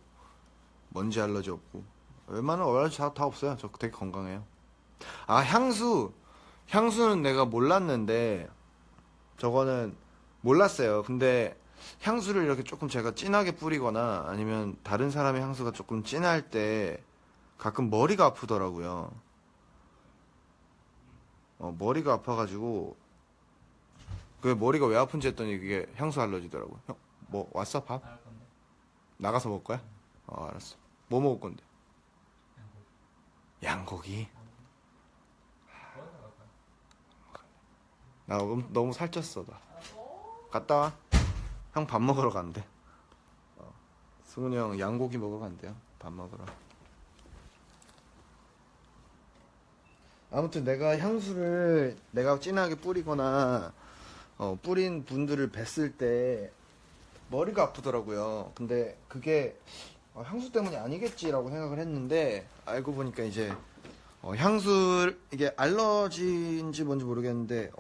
먼지 알러지 없고, 웬만한 알러지 다 없어요. 저 되게 건강해요. 아, 향수! 향수는 내가 몰랐는데, 저거는 몰랐어요. 근데 향수를 이렇게 조금 제가 진하게 뿌리거나 아니면 다른 사람의 향수가 조금 진할 때 가끔 머리가 아프더라고요. 머리가 아파가지고 그 머리가 왜 아픈지 했더니 그게 향수 알러지더라고요. 형, 뭐 왔어 밥? 나갈 건데. 나가서 먹을 거야? 알았어. 뭐 먹을 건데? 양고기? 거기서 나갈 거야. 나 너무 살쪘어 나. 갔다 와. 형 밥 먹으러 간대. 승훈이 형 양고기 먹으러 간대요. 밥 먹으러. 아무튼 내가 향수를 내가 진하게 뿌리거나 뿌린 분들을 뵀을 때 머리가 아프더라고요. 근데 그게 향수 때문이 아니겠지라고 생각을 했는데 알고 보니까 이제 향수 이게 알러지인지 뭔지 모르겠는데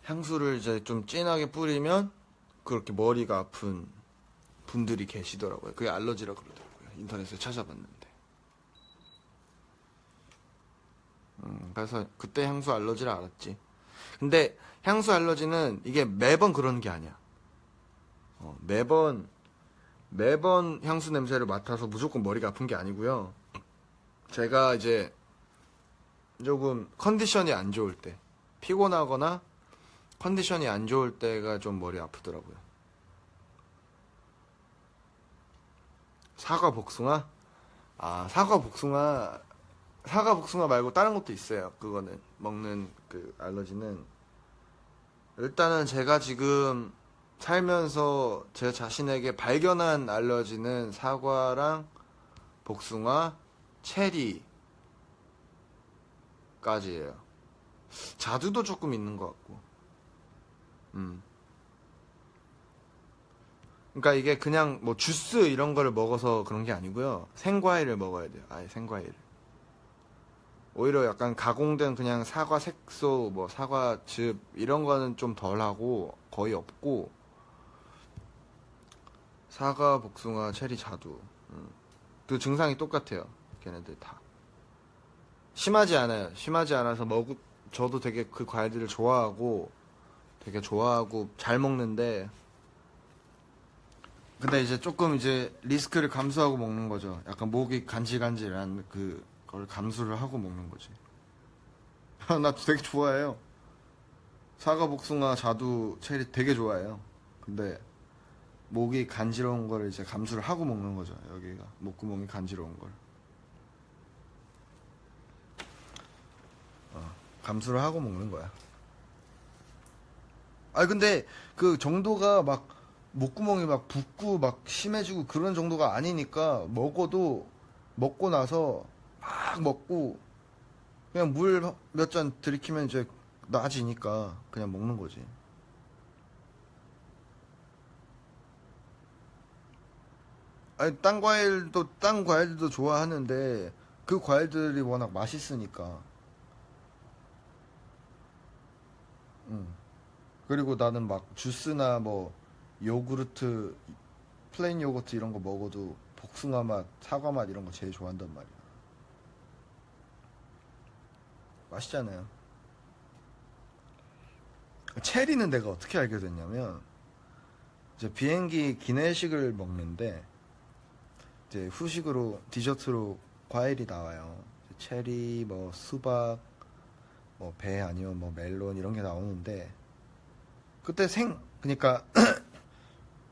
향수를 이제 좀 진하게 뿌리면 그렇게 머리가 아픈 분들이 계시더라고요. 그게 알러지라 그러더라고요. 인터넷에 찾아봤는데. 그래서 그때 향수 알러지를 알았지. 근데 향수 알러지는 이게 매번 그러는 게 아니야. 매번 향수 냄새를 맡아서 무조건 머리가 아픈 게 아니고요. 제가 이제 조금 컨디션이 안 좋을 때, 피곤하거나 컨디션이 안 좋을 때가 좀 머리 아프더라고요. 사과 복숭아? 사과 복숭아 말고 다른 것도 있어요. 그거는 먹는 그 알러지는 일단은 제가 지금 살면서 제 자신에게 발견한 알러지는 사과랑 복숭아, 체리까지예요. 자두도 조금 있는 것 같고. 그러니까 이게 그냥 뭐 주스 이런 거를 먹어서 그런 게 아니고요. 생과일을 먹어야 돼요. 아예 생과일. 오히려 약간 가공된 그냥 사과 색소, 뭐 사과즙 이런 거는 좀 덜하고 거의 없고 사과, 복숭아, 체리, 자두 그 증상이 똑같아요. 걔네들 다 심하지 않아요. 심하지 않아서 저도 되게 그 과일들을 되게 좋아하고 잘 먹는데 근데 이제 조금 이제 리스크를 감수하고 먹는 거죠. 약간 목이 간질간질한 그걸 감수를 하고 먹는 거지. 나 되게 좋아해요. 사과, 복숭아, 자두, 체리 되게 좋아해요. 근데 목이 간지러운 거를 이제 감수를 하고 먹는 거죠. 여기가 목구멍이 간지러운 걸. 감수를 하고 먹는 거야. 근데 그 정도가 막 목구멍이 막 붓고 막 심해지고 그런 정도가 아니니까 먹고 나서 막 먹고 그냥 물 몇 잔 들이키면 이제 나아지니까 그냥 먹는 거지. 아니 딴 과일들도 좋아하는데 그 과일들이 워낙 맛있으니까. 그리고 나는 막 주스나 뭐 요구르트, 플레인 요거트 이런 거 먹어도 복숭아 맛, 사과 맛 이런 거 제일 좋아한단 말이야. 맛있잖아요. 체리는 내가 어떻게 알게 됐냐면 이제 비행기 기내식을 먹는데 이제 후식으로 디저트로 과일이 나와요. 체리, 뭐 수박, 뭐 배 아니면 뭐 멜론 이런 게 나오는데 그때 그러니까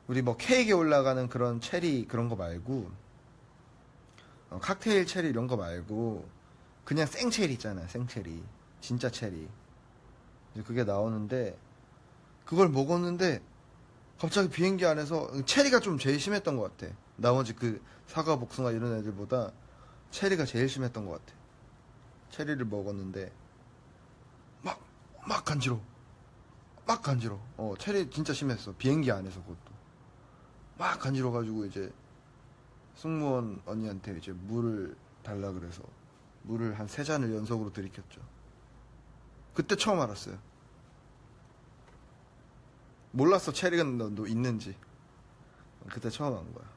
우리 뭐 케이크에 올라가는 그런 체리 그런 거 말고 칵테일 체리 이런 거 말고 그냥 생체리 있잖아. 생체리 진짜 체리 이제 그게 나오는데 그걸 먹었는데 갑자기 비행기 안에서 체리가 좀 제일 심했던 것 같아. 나머지 그 사과, 복숭아 이런 애들보다 체리가 제일 심했던 것 같아. 체리를 먹었는데 막 간지러워. 막 간지러워. 체리 진짜 심했어. 비행기 안에서 그것도. 막 간지러워가지고 이제 승무원 언니한테 이제 물을 달라 그래서 물을 한 3잔을 연속으로 들이켰죠. 그때 처음 알았어요. 몰랐어 체리가 너 있는지. 그때 처음 안 거야.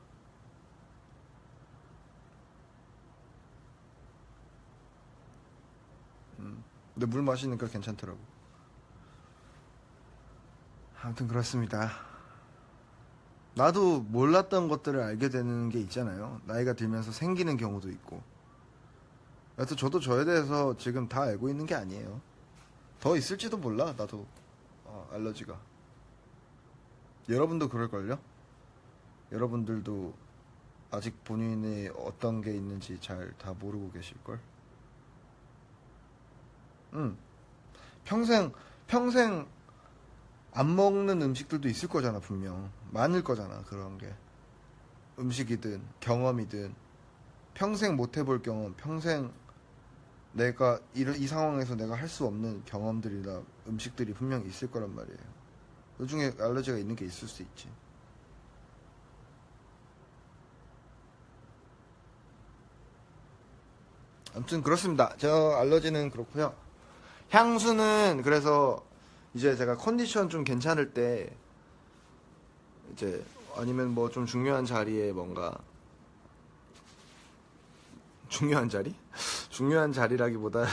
근데 물 마시니까 괜찮더라고. 아무튼 그렇습니다. 나도 몰랐던 것들을 알게 되는 게 있잖아요. 나이가 들면서 생기는 경우도 있고. 여튼 저도 저에 대해서 지금 다 알고 있는 게 아니에요. 더 있을지도 몰라. 나도 알러지가. 여러분도 그럴걸요? 여러분들도 아직 본인이 어떤 게 있는지 잘 다 모르고 계실걸? 평생 안 먹는 음식들도 있을 거잖아, 분명. 많을 거잖아, 그런 게. 음식이든, 경험이든. 평생 못 해볼 경험, 평생 내가 이 상황에서 내가 할 수 없는 경험들이나 음식들이 분명 있을 거란 말이에요. 그 중에 알러지가 있는 게 있을 수 있지. 아무튼 그렇습니다. 저 알러지는 그렇고요. 향수는 그래서 이제 제가 컨디션 좀 괜찮을 때 이제 아니면 뭐 좀 중요한 자리에 뭔가 중요한 자리? 중요한 자리라기보다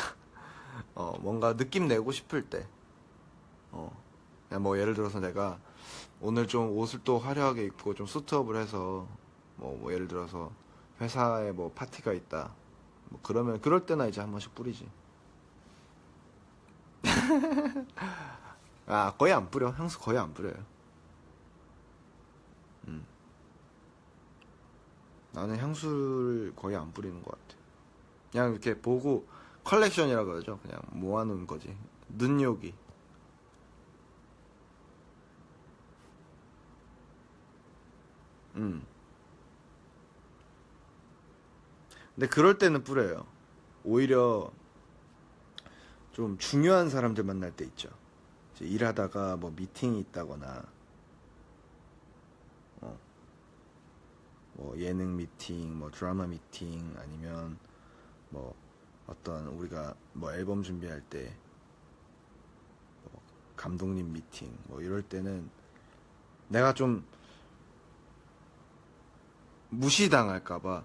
뭔가 느낌 내고 싶을 때 그냥 뭐 예를 들어서 내가 오늘 좀 옷을 또 화려하게 입고 좀 수트업을 해서 뭐 예를 들어서 회사에 뭐 파티가 있다 뭐 그러면 그럴 때나 이제 한 번씩 뿌리지. 거의 안 뿌려. 향수 거의 안 뿌려요. 나는 향수를 거의 안 뿌리는 것 같아. 그냥 이렇게 보고 컬렉션이라 그러죠. 그냥 모아놓은 거지. 눈요기. 근데 그럴 때는 뿌려요. 오히려 좀 중요한 사람들 만날 때 있죠. 이제 일하다가 뭐 미팅이 있다거나 뭐 예능 미팅, 뭐 드라마 미팅 아니면 뭐 어떤 우리가 뭐 앨범 준비할 때 뭐 감독님 미팅 뭐 이럴 때는 내가 좀 무시당할까봐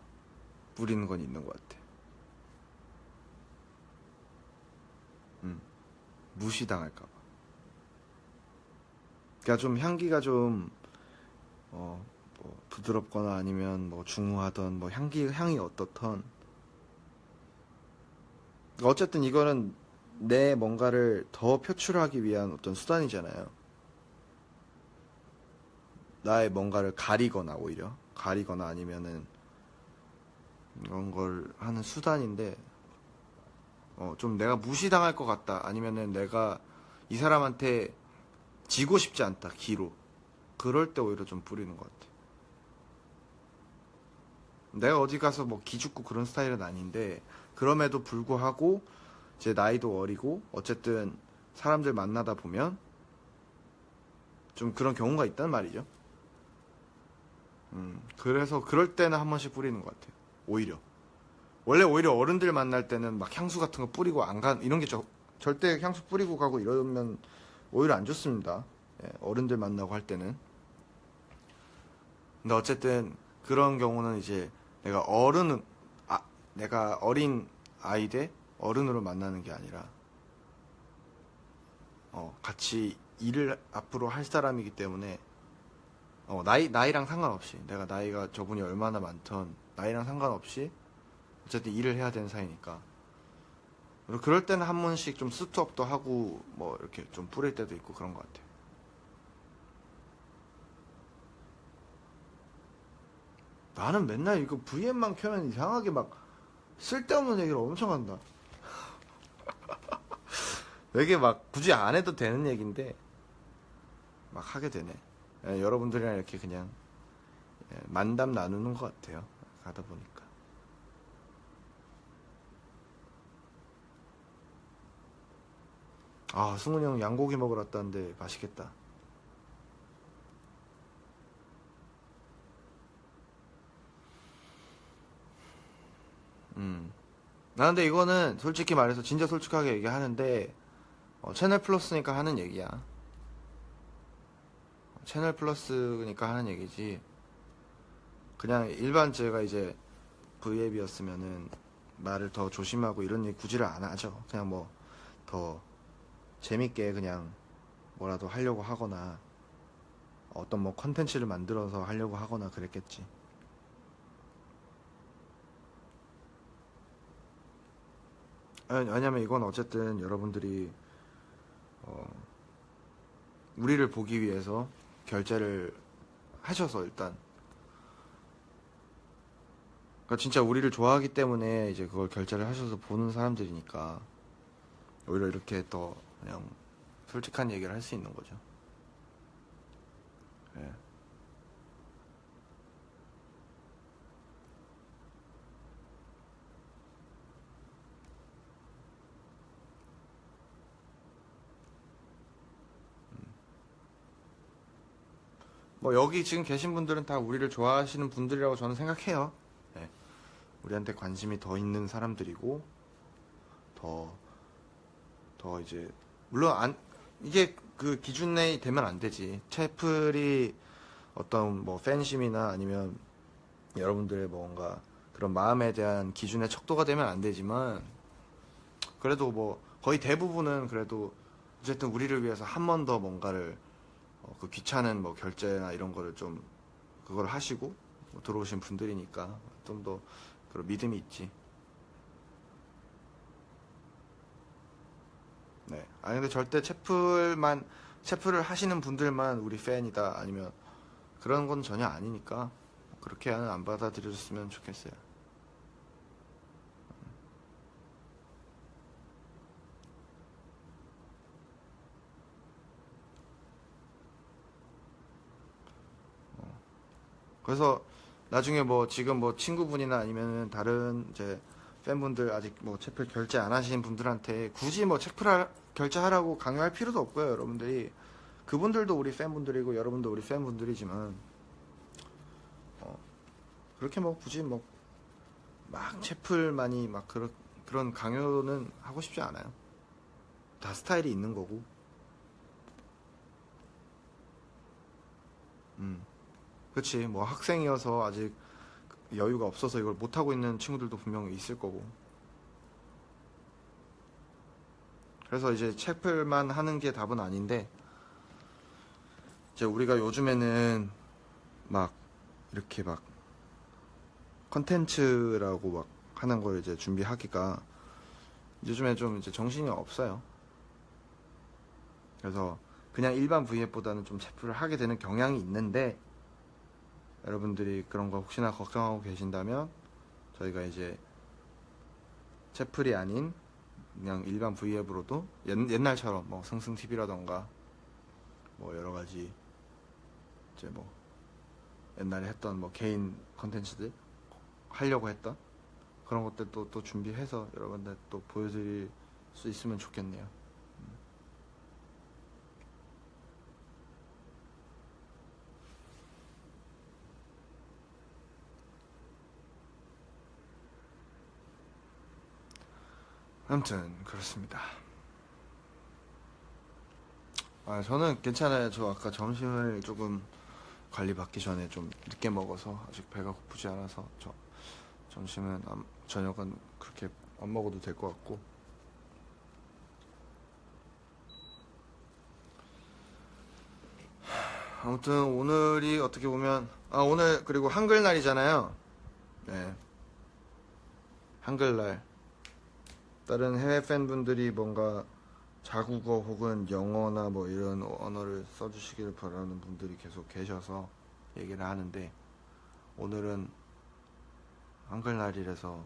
뿌리는 건 있는 것 같아. 무시당할까봐. 그러니까 좀 향기가 좀 뭐 부드럽거나 아니면 뭐 중후하던 뭐 향이 어떻던 어쨌든 이거는 내 뭔가를 더 표출하기 위한 어떤 수단이잖아요. 나의 뭔가를 오히려 가리거나 아니면은 이런 걸 하는 수단인데 좀 내가 무시당할 것 같다 아니면은 내가 이 사람한테 지고 싶지 않다 기로 그럴 때 오히려 좀 뿌리는 것 같아. 내가 어디 가서 뭐 기죽고 그런 스타일은 아닌데 그럼에도 불구하고 제 나이도 어리고 어쨌든 사람들 만나다 보면 좀 그런 경우가 있단 말이죠. 그래서 그럴 때는 한 번씩 뿌리는 것 같아요. 오히려 어른들 만날 때는 막 향수 같은 거 뿌리고 안 간 이런 게 절대 향수 뿌리고 가고 이러면 오히려 안 좋습니다. 예, 어른들 만나고 할 때는. 근데 어쨌든 그런 경우는 이제 내가 어린 아이 대 어른으로 만나는 게 아니라 같이 일을 앞으로 할 사람이기 때문에 나이랑 상관없이 내가 나이가 저분이 얼마나 많던 나이랑 상관없이 어쨌든 일을 해야 되는 사이니까 그리고 그럴 때는 한 번씩 좀 수트업도 하고 뭐 이렇게 좀 뿌릴 때도 있고 그런 것 같아요. 나는 맨날 이거 VM만 켜면 이상하게 막 쓸데없는 얘기를 엄청 한다. 되게 막 굳이 안 해도 되는 얘기인데 막 하게 되네. 여러분들이랑 이렇게 그냥 만담 나누는 것 같아요. 가다 보니까. 아, 승훈이 형 양고기 먹으러 왔다는데 맛있겠다. 나 근데 이거는 솔직히 말해서 진짜 솔직하게 얘기하는데 채널 플러스니까 하는 얘기야. 채널 플러스니까 하는 얘기지. 그냥 일반 제가 이제 V앱이었으면은 말을 더 조심하고 이런 얘기 굳이를 안 하죠. 그냥 뭐 더 재밌게 그냥 뭐라도 하려고 하거나 어떤 뭐 컨텐츠를 만들어서 하려고 하거나 그랬겠지. 왜냐면 이건 어쨌든 여러분들이 우리를 보기 위해서 결제를 하셔서 일단 그러니까 진짜 우리를 좋아하기 때문에 이제 그걸 결제를 하셔서 보는 사람들이니까 오히려 이렇게 더 그냥 솔직한 얘기를 할 수 있는 거죠. 예. 뭐 여기 지금 계신 분들은 다 우리를 좋아하시는 분들이라고 저는 생각해요. 예. 우리한테 관심이 더 있는 사람들이고 더 이제 물론 이게 그 기준 내에 되면 안 되지. 채플이 어떤 뭐 팬심이나 아니면 여러분들의 뭔가 그런 마음에 대한 기준의 척도가 되면 안 되지만 그래도 뭐 거의 대부분은 그래도 어쨌든 우리를 위해서 한 번 더 뭔가를 그 귀찮은 뭐 결제나 이런 거를 좀 그걸 하시고 뭐 들어오신 분들이니까 좀 더 그런 믿음이 있지. 네. 아니 근데 절대 채플을 하시는 분들만 우리 팬이다 아니면 그런 건 전혀 아니니까 그렇게는 안 받아들여줬으면 좋겠어요. 그래서 나중에 뭐 지금 뭐 친구분이나 아니면은 다른 이제 팬분들 아직 뭐 채플 결제 안 하신 분들한테 굳이 뭐 결제하라고 강요할 필요도 없고요. 여러분들이 그분들도 우리 팬분들이고 여러분도 우리 팬분들이지만 그렇게 뭐 굳이 뭐 막 채플만이 막 그런 강요는 하고 싶지 않아요. 다 스타일이 있는 거고. 그치 뭐 학생이어서 아직 여유가 없어서 이걸 못하고 있는 친구들도 분명히 있을 거고. 그래서 이제 채플만 하는 게 답은 아닌데 이제 우리가 요즘에는 막 이렇게 막 컨텐츠라고 막 하는 걸 이제 준비하기가 요즘에 좀 이제 정신이 없어요. 그래서 그냥 일반 V앱보다는 좀 채플을 하게 되는 경향이 있는데 여러분들이 그런 거 혹시나 걱정하고 계신다면 저희가 이제 채플이 아닌 그냥 일반 V앱으로도 옛날처럼 뭐 승승TV라던가 뭐 여러 가지 이제 뭐 옛날에 했던 뭐 개인 컨텐츠들 하려고 했던 그런 것들도 또 준비해서 여러분들 또 보여드릴 수 있으면 좋겠네요. 아무튼 그렇습니다. 저는 괜찮아요. 저 아까 점심을 조금 관리받기 전에 좀 늦게 먹어서 아직 배가 고프지 않아서 점심은 저녁은 그렇게 안 먹어도 될 것 같고 아무튼 오늘이 어떻게 보면 오늘 그리고 한글날이잖아요. 네. 한글날. 다른 해외 팬분들이 뭔가 자국어 혹은 영어나 뭐 이런 언어를 써주시기를 바라는 분들이 계속 계셔서 얘기를 하는데, 오늘은 한글날이라서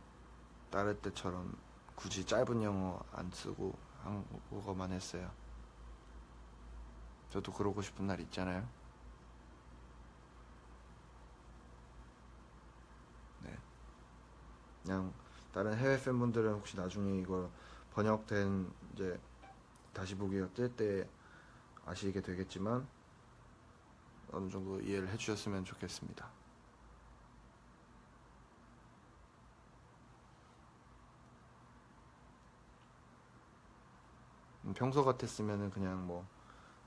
다른 때처럼 굳이 짧은 영어 안 쓰고 한국어만 했어요. 저도 그러고 싶은 날 있잖아요. 네. 그냥 다른 해외 팬분들은 혹시 나중에 이걸 번역된 이제 다시 보기가 뜰 때 아시게 되겠지만 어느 정도 이해를 해주셨으면 좋겠습니다. 평소 같았으면은 그냥 뭐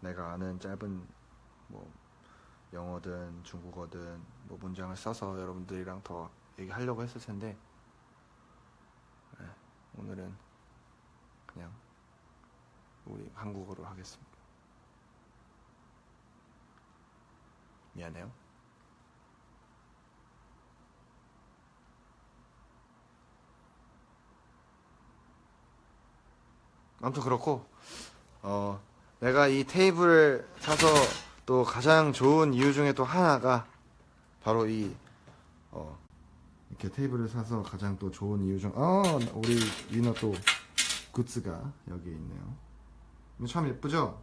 내가 아는 짧은 뭐 영어든 중국어든 뭐 문장을 써서 여러분들이랑 더 얘기하려고 했을 텐데, 네, 오늘은 그냥 우리 한국어로 하겠습니다. 미안해요. 아무튼 그렇고 내가 이 테이블을 사서 또 가장 좋은 이유 중에 또 하나가 바로 이렇게 테이블을 사서 가장 또 좋은 이유 중 우리 위너 또 굿즈가 여기에 있네요. 이거 참 예쁘죠?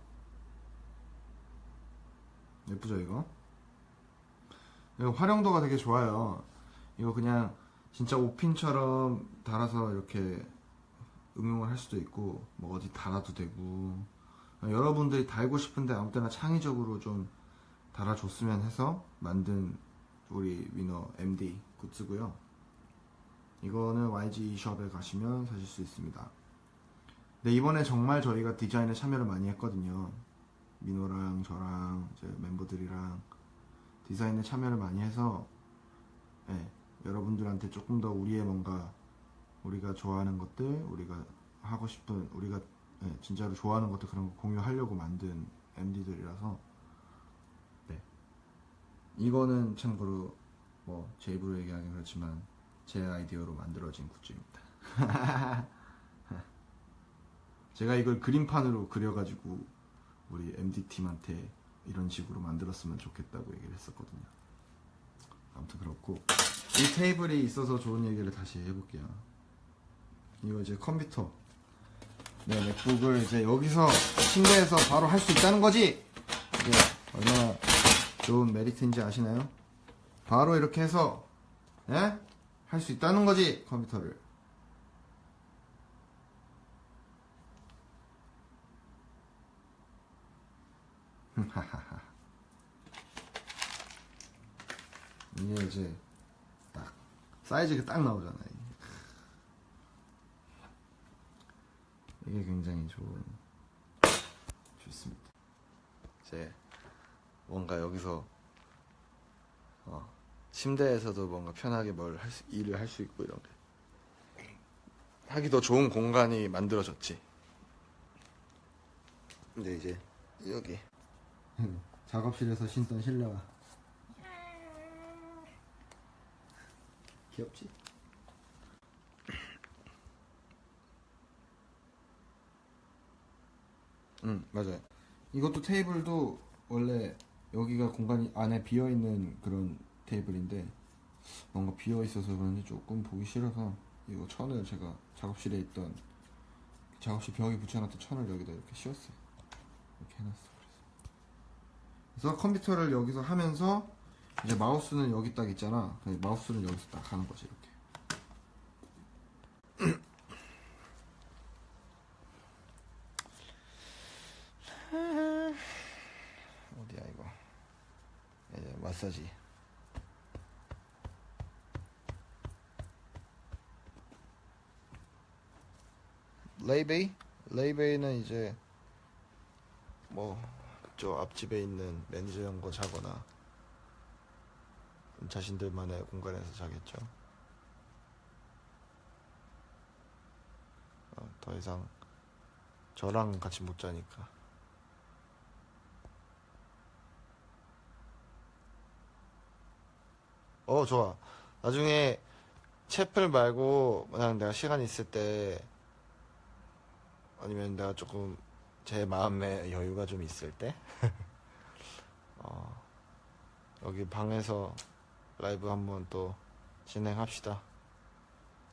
예쁘죠 이거? 이거 활용도가 되게 좋아요. 이거 그냥 진짜 옷핀처럼 달아서 이렇게 응용을 할 수도 있고 뭐 어디 달아도 되고, 여러분들이 달고 싶은데 아무 때나 창의적으로 좀 달아줬으면 해서 만든 우리 위너 MD 굿즈고요. 이거는 YG 숍에 가시면 사실 수 있습니다. 근데 이번에 정말 저희가 디자인에 참여를 많이 했거든요. 민호랑 저랑 이제 멤버들이랑 디자인에 참여를 많이 해서, 네, 여러분들한테 조금 더 우리의 뭔가 우리가 좋아하는 것들, 우리가 하고 싶은, 우리가 진짜로 좋아하는 것들 그런 거 공유하려고 만든 MD들이라서, 네. 이거는 참고로 뭐 제 입으로 얘기하긴 그렇지만 제 아이디어로 만들어진 굿즈입니다. 제가 이걸 그림판으로 그려가지고 우리 MD팀한테 이런 식으로 만들었으면 좋겠다고 얘기를 했었거든요. 아무튼 그렇고, 이 테이블이 있어서 좋은 얘기를 다시 해볼게요. 이거 이제 컴퓨터, 네, 맥북을 이제 여기서 침대에서 바로 할 수 있다는 거지. 이게 얼마나 좋은 메리트인지 아시나요? 바로 이렇게 해서 할 수 있다는 거지, 컴퓨터를. 이게 이제 딱 사이즈가 딱 나오잖아요. 이게 굉장히 좋습니다. 이제 뭔가 여기서 침대에서도 뭔가 편하게 일을 할 수 있고 이런 게 하기 더 좋은 공간이 만들어졌지. 근데 이제 여기 작업실에서 신던 실내화 귀엽지? 맞아요. 이것도 테이블도 원래 여기가 공간이 안에 비어있는 그런 테이블인데 뭔가 비어있어서 그런지 조금 보기 싫어서 이거 천을 제가 작업실에 있던 작업실 벽에 붙여놨던 천을 여기다 이렇게 씌웠어요. 이렇게 해놨어. 그래서 컴퓨터를 여기서 하면서 이제 마우스는 여기 딱 있잖아. 마우스는 여기서 딱 하는 거지 이렇게. 어디야 이거? 이제 마사지. 레이베이는 이제 뭐 저 앞집에 있는 매니저 형과 자거나 자신들만의 공간에서 자겠죠. 더 이상 저랑 같이 못 자니까. 좋아. 나중에 채플 말고 그냥 내가 시간 있을 때 아니면 내가 조금 제 마음에 여유가 좀 있을 때 여기 방에서 라이브 한번 또 진행합시다.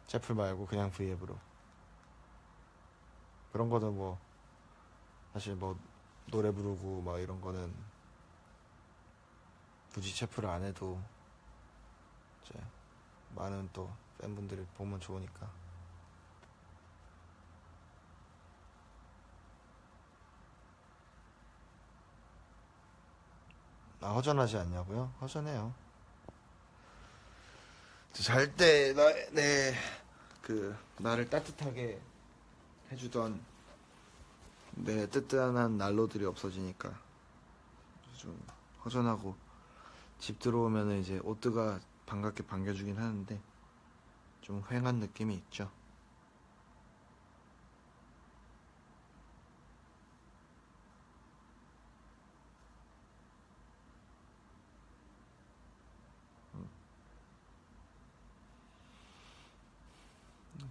채플 말고 그냥 V앱으로. 그런 거는 뭐 사실 뭐 노래 부르고 막 이런 거는 굳이 채플을 안 해도 이제 많은 또 팬분들이 보면 좋으니까. 허전하지 않냐고요? 허전해요. 잘 때 나를 따뜻하게 해주던 내 뜨뜻한 난로들이 없어지니까 좀 허전하고, 집 들어오면은 이제 오뜨가 반갑게 반겨주긴 하는데 좀 휑한 느낌이 있죠.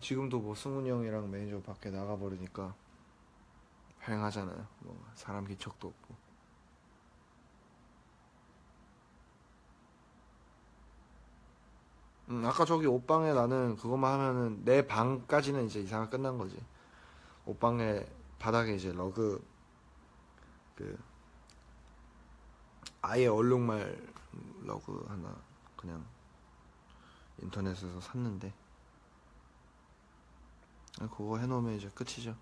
지금도 뭐 승훈이 형이랑 매니저 밖에 나가버리니까 휑하잖아요. 뭐 사람 기척도 없고. 아까 저기 옷방에 나는 그것만 하면은 내 방까지는 이제 이사가 끝난 거지. 옷방에 바닥에 이제 러그, 그 아예 얼룩말 러그 하나 그냥 인터넷에서 샀는데 그거 해놓으면 이제 끝이죠.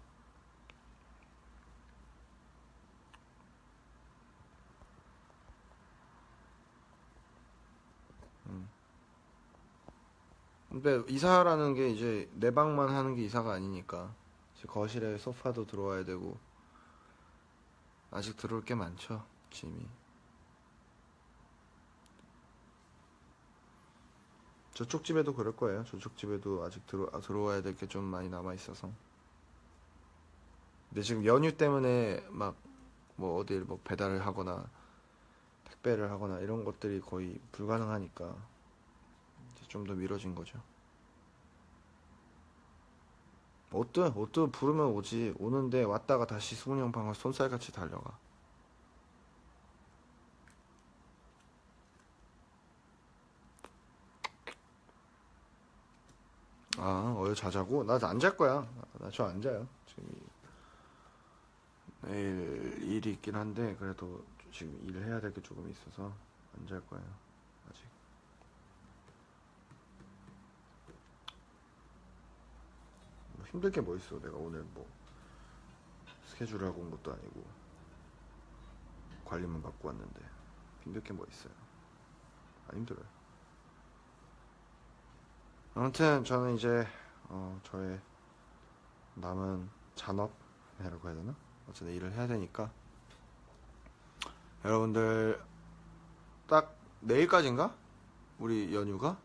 근데 이사라는 게 이제 내 방만 하는 게 이사가 아니니까 이제 거실에 소파도 들어와야 되고 아직 들어올 게 많죠, 짐이. 저쪽 집에도 그럴 거예요. 저쪽 집에도 아직 들어와야 될 게 좀 많이 남아 있어서. 근데 지금 연휴 때문에 막 뭐 어딜 뭐 배달을 하거나 택배를 하거나 이런 것들이 거의 불가능하니까 좀 더 미뤄진 거죠. 옷도 부르면 오지. 오는데 왔다가 다시 승훈이 형 방을 손살같이 달려가. 어여 자자고? 나 안 잘 거야. 나 저 안 자요. 지금 내일 일이 있긴 한데 그래도 지금 일을 해야 될 게 조금 있어서 안 잘 거예요. 아직. 뭐 힘들 게 뭐 있어. 내가 오늘 뭐 스케줄 하고 온 것도 아니고 관리만 받고 왔는데 힘들 게 뭐 있어요. 안 힘들어요. 아무튼 저는 이제 저의 남은 잔업이라고 해야 되나? 어쨌든 일을 해야 되니까 여러분들 딱 내일까지인가? 우리 연휴가?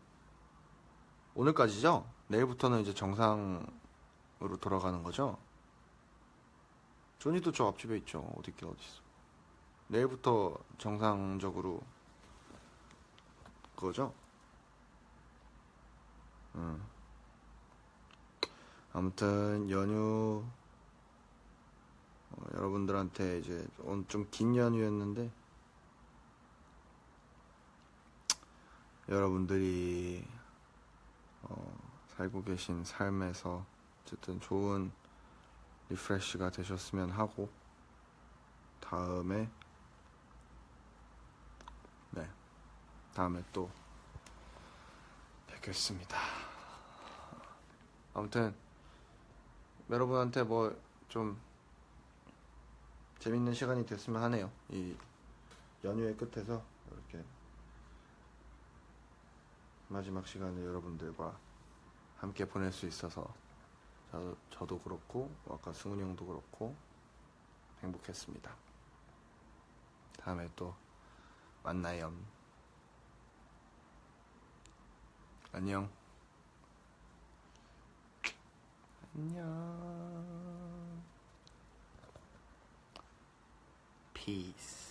오늘까지죠? 내일부터는 이제 정상으로 돌아가는 거죠? 조니도 저 앞집에 있죠. 어딨어. 내일부터 정상적으로 그거죠? 아무튼 연휴 여러분들한테 이제 좀 긴 연휴였는데 여러분들이 살고 계신 삶에서 어쨌든 좋은 리프레시가 되셨으면 하고 다음에 또 뵙겠습니다. 아무튼 여러분한테 뭐 좀 재밌는 시간이 됐으면 하네요. 이 연휴의 끝에서 이렇게 마지막 시간을 여러분들과 함께 보낼 수 있어서 저도 그렇고 아까 승훈이 형도 그렇고 행복했습니다. 다음에 또 만나요. 안녕. 안녕. Peace.